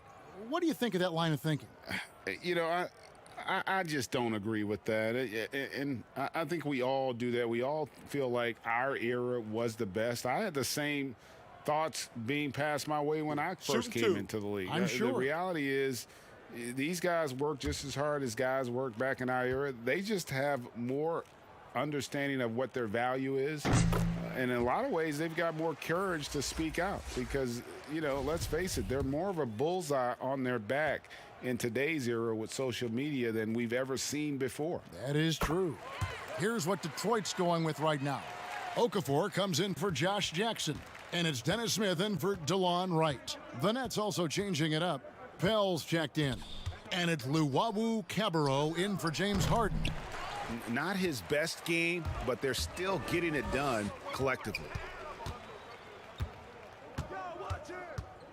Speaker 2: What do you think of that line of thinking?
Speaker 7: You know, I just don't agree with that. And I think we all do that. We all feel like our era was the best. I had the same thoughts being passed my way when I first came into the league.
Speaker 2: I'm sure.
Speaker 7: The reality is these guys work just as hard as guys worked back in our era. They just have more understanding of what their value is. And in a lot of ways, they've got more courage to speak out because, you know, let's face it, they're more of a bullseye on their back in today's era with social media than we've ever seen before.
Speaker 2: That is true. Here's what Detroit's going with right now. Okafor comes in for Josh Jackson, and it's Dennis Smith in for DeLon Wright. The Nets also changing it up. Pell's checked in, and it's Luwawu Cabarrot in for James Harden.
Speaker 3: Not his best game, but they're still getting it done collectively.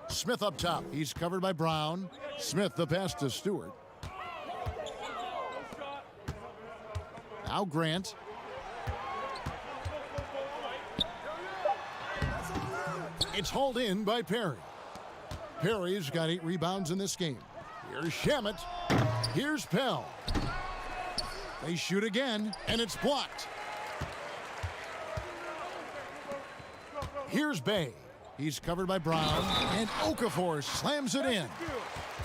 Speaker 2: Smith up top. He's covered by Brown. Smith the pass to Stewart. Now Grant. It's hauled in by Perry. Perry's got 8 rebounds in this game. Here's Shamet. Here's Pell. They shoot again, and it's blocked. Here's Bay. He's covered by Brown, and Okafor slams it in.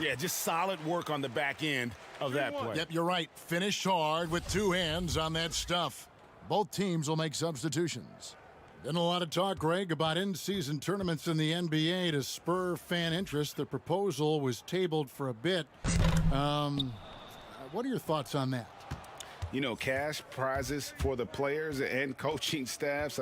Speaker 3: Yeah, just solid work on the back end of that play.
Speaker 2: Yep, you're right. Finished hard with 2 hands on that stuff. Both teams will make substitutions. Been a lot of talk, Greg, about in-season tournaments in the NBA to spur fan interest. The proposal was tabled for a bit. What are your thoughts on that?
Speaker 7: You know, cash prizes for the players and coaching staffs,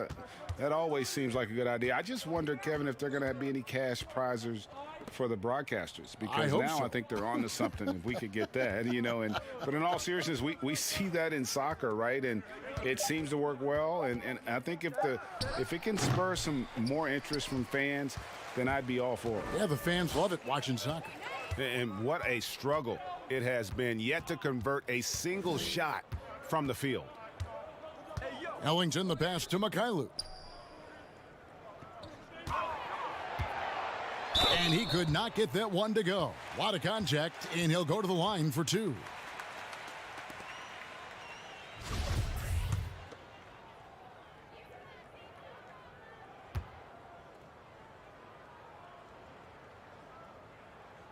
Speaker 7: that always seems like a good idea. I just wonder, Kevin, if they're going to be any cash prizes for the broadcasters, because now I think they're on to something if we could get that, you know. But in all seriousness, we see that in soccer, right? And it seems to work well. And I think if it can spur some more interest from fans, then I'd be all for it.
Speaker 2: Yeah, the fans love it watching soccer.
Speaker 3: And what a struggle it has been yet to convert a single shot from the field.
Speaker 2: Ellington the pass to Mikhailuk. And he could not get that one to go. A lot of contact, and he'll go to the line for 2.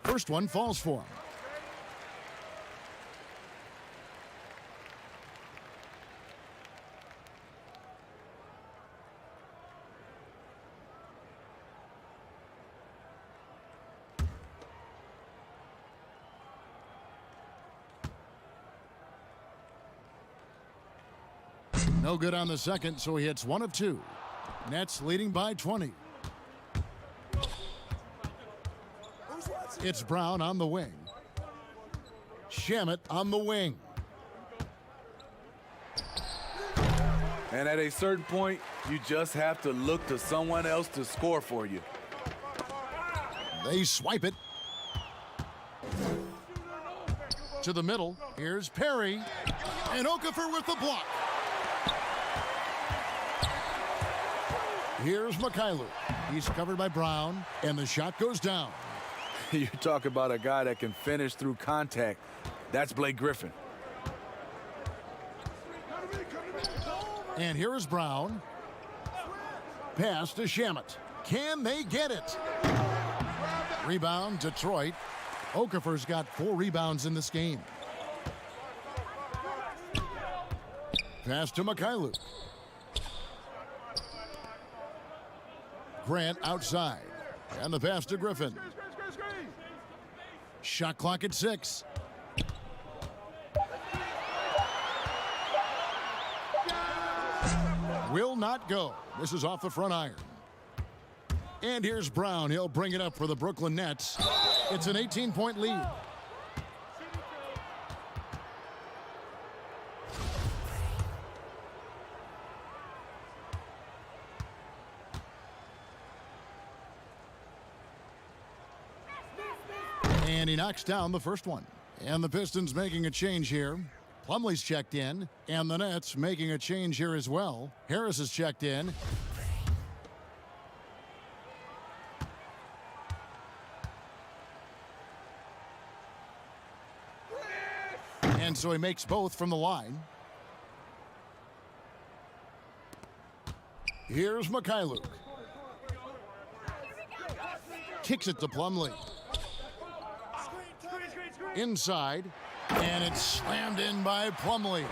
Speaker 2: First one falls for him. No good on the second, so he hits 1 of 2. Nets leading by 20. It's Brown on the wing. Shamet on the wing.
Speaker 12: And at a certain point, you just have to look to someone else to score for you.
Speaker 2: They swipe it. To the middle. Here's Perry. And Okafor with the block. Here's Mikhailuk. He's covered by Brown, and the shot goes down.
Speaker 12: You talk about a guy that can finish through contact. That's Blake Griffin.
Speaker 2: And here is Brown. Pass to Shamet. Can they get it? Rebound, Detroit. Okafor's got 4 rebounds in this game. Pass to Mikhailuk. Grant outside. And the pass to Griffin. Shot clock at 6. Will not go. This is off the front iron. And here's Brown. He'll bring it up for the Brooklyn Nets. It's an 18-point lead. And he knocks down the first one. And the Pistons making a change here. Plumlee's checked in, and the Nets making a change here as well. Harris is checked in. And so he makes both from the line. Here's Mikhailuk. Kicks it to Plumlee. Inside, and it's slammed in by Plumlee.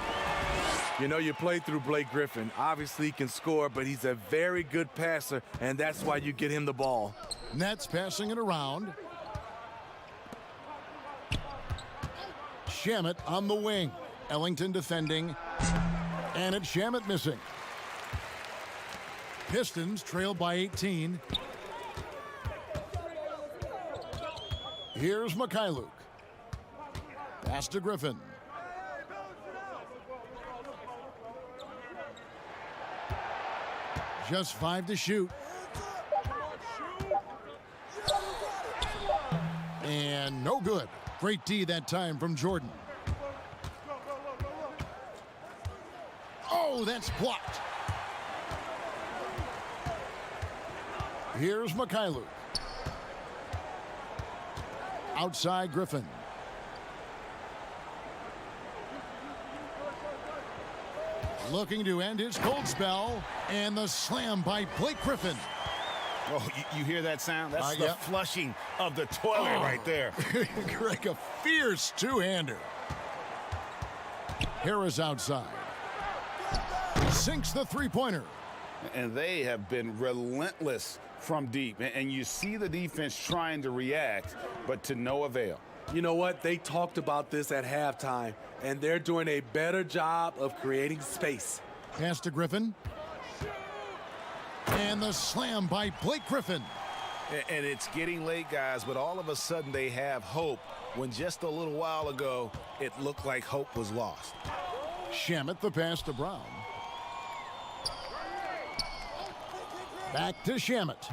Speaker 12: You know, you played through Blake Griffin. Obviously, he can score, but he's a very good passer, and that's why you get him the ball.
Speaker 2: Nets passing it around. Shamet on the wing. Ellington defending, and it's Shamet missing. Pistons trail by 18. Here's Mikhailuk. Pass to Griffin. Just 5 to shoot. And no good. Great D that time from Jordan. Oh, that's blocked. Here's Mikhailuk. Outside Griffin. Looking to end his cold spell, and the slam by Blake Griffin.
Speaker 7: Oh, you hear that sound? That's the flushing of the toilet right there.
Speaker 2: Greg, a fierce two-hander. Harris outside. Sinks the three-pointer.
Speaker 7: And they have been relentless from deep. And you see the defense trying to react, but to no avail.
Speaker 12: You know what? They talked about this at halftime, and they're doing a better job of creating space.
Speaker 2: Pass to Griffin. And the slam by Blake Griffin.
Speaker 3: And it's getting late, guys, but all of a sudden they have hope when just a little while ago it looked like hope was lost.
Speaker 2: Shamet the pass to Brown. Back to Shamet.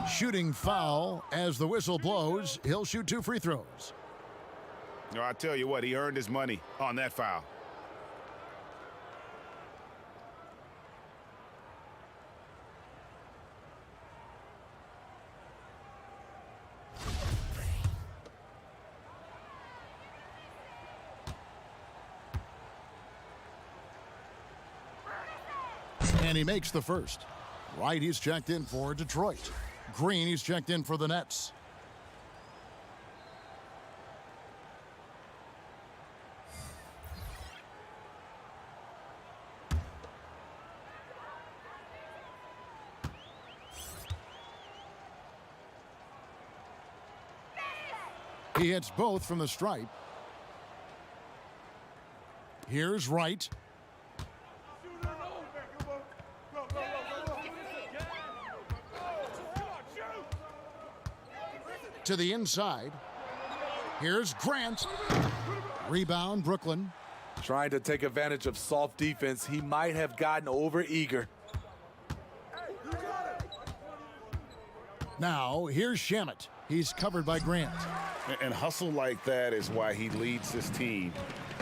Speaker 2: Shooting foul as the whistle blows. He'll shoot 2 free throws.
Speaker 7: No, I tell you what, he earned his money on that foul.
Speaker 2: And he makes the first. Wright, he's checked in for Detroit. Green, he's checked in for the Nets. He hits both from the stripe. Here's Wright. To the inside. Here's Grant. Rebound, Brooklyn.
Speaker 12: Trying to take advantage of soft defense. He might have gotten over eager.
Speaker 2: Now, here's Shamet. He's covered by Grant.
Speaker 7: And hustle like that is why he leads this team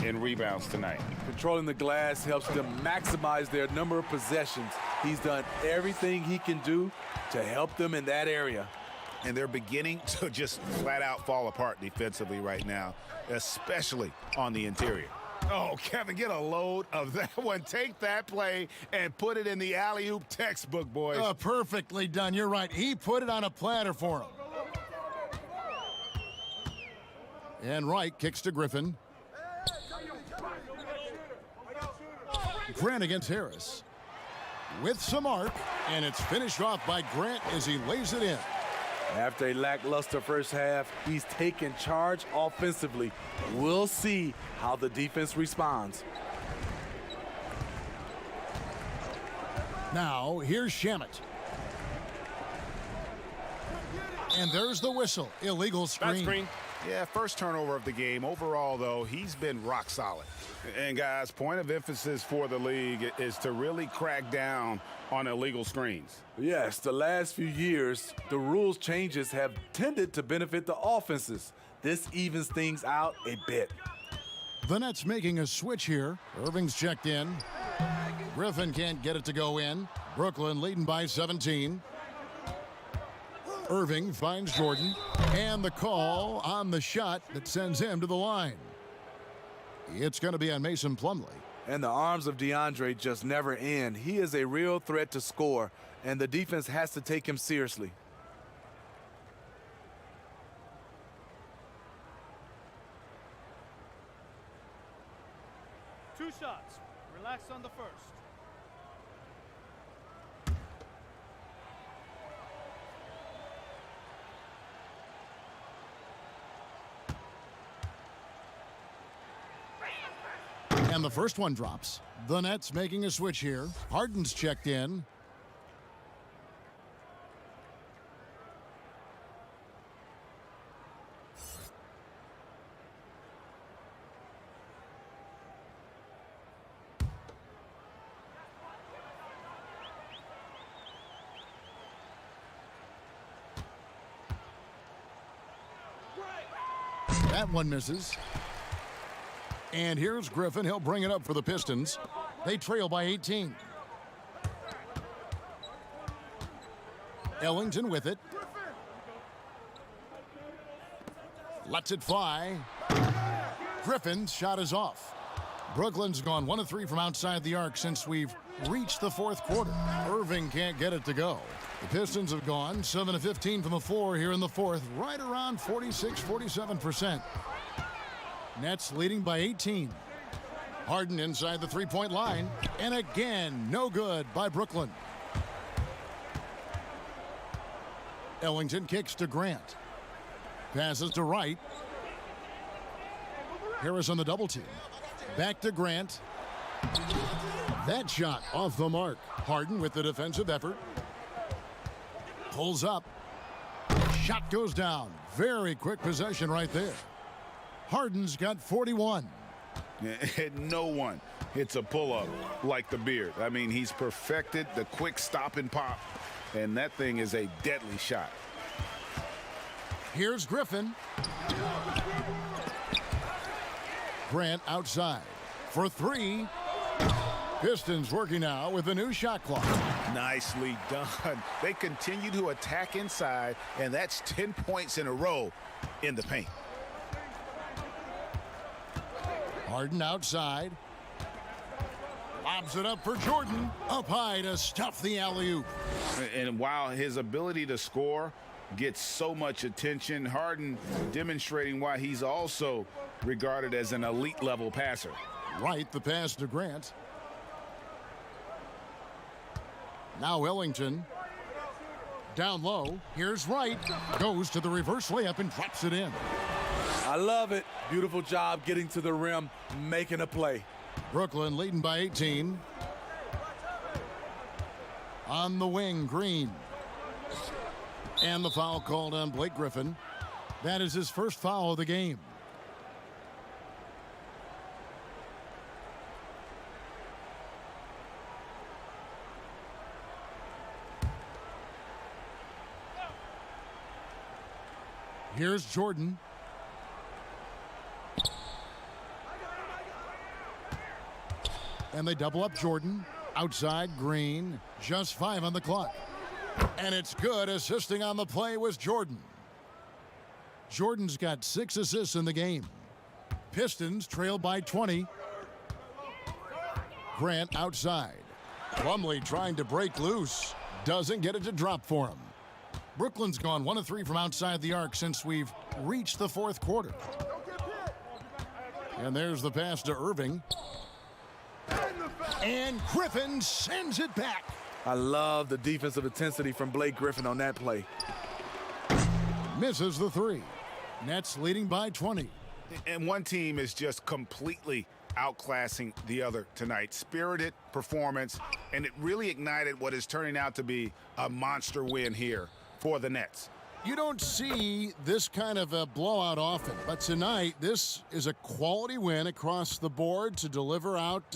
Speaker 7: in rebounds tonight.
Speaker 12: Controlling the glass helps them maximize their number of possessions. He's done everything he can do to help them in that area.
Speaker 3: And they're beginning to just flat out fall apart defensively right now, especially on the interior.
Speaker 7: Oh, Kevin, get a load of that one. Take that play and put it in the alley-oop textbook, boys.
Speaker 2: Perfectly done. You're right. He put it on a platter for him. And Wright kicks to Griffin. Grant against Harris. With some arc, and it's finished off by Grant as he lays it in.
Speaker 12: After a lackluster first half, he's taken charge offensively. We'll see how the defense responds.
Speaker 2: Now, here's Shamet. And there's the whistle. Illegal screen.
Speaker 3: That screen.
Speaker 7: Yeah, first turnover of the game. Overall, though, he's been rock solid. And, guys, point of emphasis for the league is to really crack down on illegal screens.
Speaker 12: Yes, the last few years, the rules changes have tended to benefit the offenses. This evens things out a bit.
Speaker 2: The Nets making a switch here. Irving's checked in. Griffin can't get it to go in. Brooklyn leading by 17. Irving finds Jordan, and the call on the shot that sends him to the line. It's going to be on Mason Plumlee.
Speaker 12: And the arms of DeAndre just never end. He is a real threat to score, and the defense has to take him seriously.
Speaker 13: Two shots. Relax on the first.
Speaker 2: And the first one drops. The Nets making a switch here. Harden's checked in. That one misses. And here's Griffin. He'll bring it up for the Pistons. They trail by 18. Ellington with it. Lets it fly. Griffin's shot is off. Brooklyn's gone 1 of 3 from outside the arc since we've reached the fourth quarter. Irving can't get it to go. The Pistons have gone 7 of 15 from the floor here in the fourth, right around 46-47%. Nets leading by 18. Harden inside the three-point line. And again, no good by Brooklyn. Ellington kicks to Grant. Passes to Wright. Harris on the double team. Back to Grant. That shot off the mark. Harden with the defensive effort. Pulls up. Shot goes down. Very quick possession right there. Harden's got 41.
Speaker 7: No one hits a pull-up like the Beard. I mean, he's perfected the quick stop and pop, and that thing is a deadly shot.
Speaker 2: Here's Griffin. Grant outside for 3. Pistons working now with a new shot clock.
Speaker 7: Nicely done. They continue to attack inside, and that's 10 points in a row in the paint.
Speaker 2: Harden outside. Lobs it up for Jordan. Up high to stuff the alley-oop.
Speaker 7: And while his ability to score gets so much attention, Harden demonstrating why he's also regarded as an elite level passer.
Speaker 2: Right, the pass to Grant. Now Ellington. Down low. Here's Wright. Goes to the reverse layup and drops it in.
Speaker 12: I love it. Beautiful job getting to the rim, making a play.
Speaker 2: Brooklyn leading by 18. On the wing, Green. And the foul called on Blake Griffin. That is his first foul of the game. Here's Jordan. And they double up Jordan. Outside, Green. Just 5 on the clock. And it's good. Assisting on the play was Jordan. Jordan's got 6 assists in the game. Pistons trail by 20. Grant outside. Plumlee trying to break loose. Doesn't get it to drop for him. Brooklyn's gone 1 of 3 from outside the arc since we've reached the fourth quarter. And there's the pass to Irving. And Griffin sends it back.
Speaker 12: I love the defensive intensity from Blake Griffin on that play.
Speaker 2: Misses the 3. Nets leading by 20.
Speaker 7: And one team is just completely outclassing the other tonight. Spirited performance, and it really ignited what is turning out to be a monster win here for the Nets.
Speaker 2: You don't see this kind of a blowout often, but tonight this is a quality win across the board to deliver out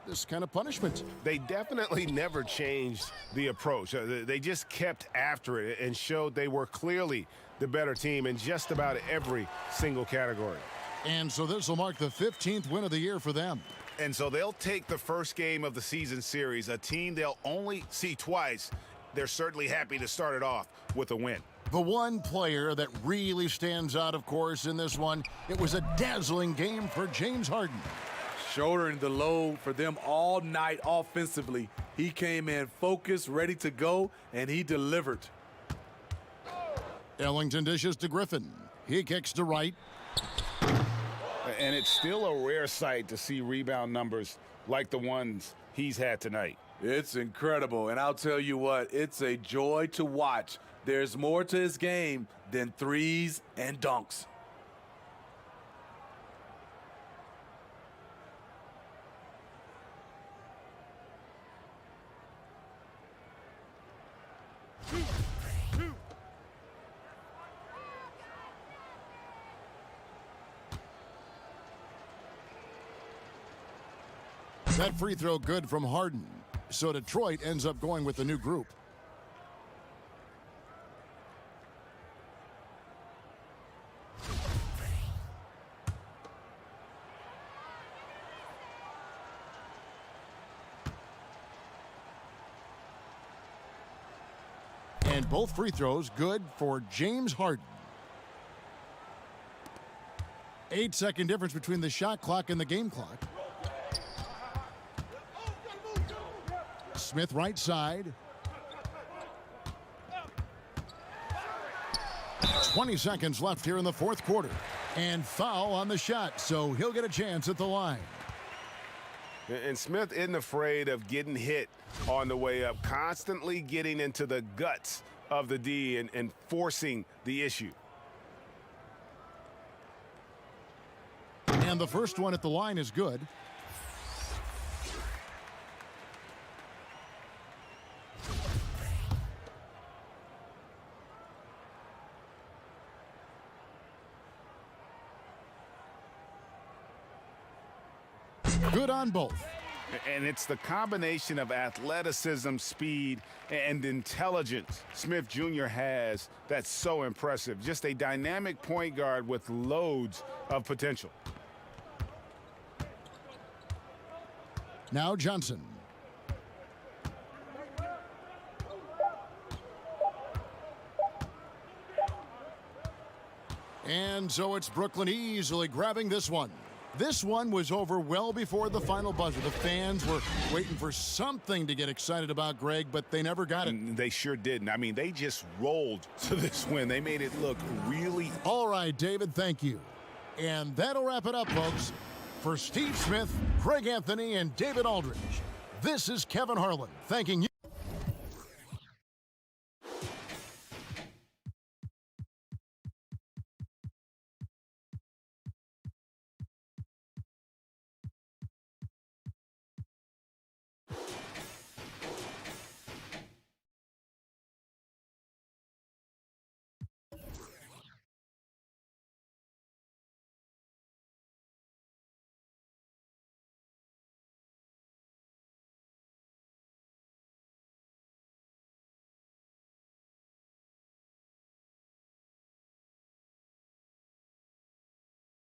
Speaker 2: this kind of punishment.
Speaker 3: They definitely never changed the approach. They just kept after it and showed they were clearly the better team in just about every single category.
Speaker 2: And so this will mark the 15th win of the year for them.
Speaker 7: And so they'll take the first game of the season series, a team they'll only see twice. They're certainly happy to start it off with a win.
Speaker 2: The one player that really stands out, of course, in this one, it was a dazzling game for James Harden.
Speaker 12: Shouldering the load for them all night offensively. He came in focused, ready to go, and he delivered.
Speaker 2: Ellington dishes to Griffin. He kicks to right.
Speaker 7: And it's still a rare sight to see rebound numbers like the ones he's had tonight.
Speaker 12: It's incredible, and I'll tell you what, it's a joy to watch. There's more to his game than threes and dunks.
Speaker 2: That free throw good from Harden. So Detroit ends up going with the new group. And both free throws good for James Harden. 8-second difference between the shot clock and the game clock. Smith right side. 20 seconds left here in the fourth quarter. And foul on the shot, so he'll get a chance at the line.
Speaker 3: And Smith isn't afraid of getting hit on the way up, constantly getting into the guts of the D and forcing the issue.
Speaker 2: And the first one at the line is good. Good on both.
Speaker 7: And it's the combination of athleticism, speed, and intelligence Smith Jr. has that's so impressive. Just a dynamic point guard with loads of potential.
Speaker 2: Now Johnson. And so it's Brooklyn easily grabbing this one. This one was over well before the final buzzer. The fans were waiting for something to get excited about, Greg, but they never got it.
Speaker 7: They sure didn't. I mean, they just rolled to this win. They made it look really...
Speaker 2: All right, David, thank you. And that'll wrap it up, folks. For Steve Smith, Craig Anthony, and David Aldridge, this is Kevin Harlan thanking you.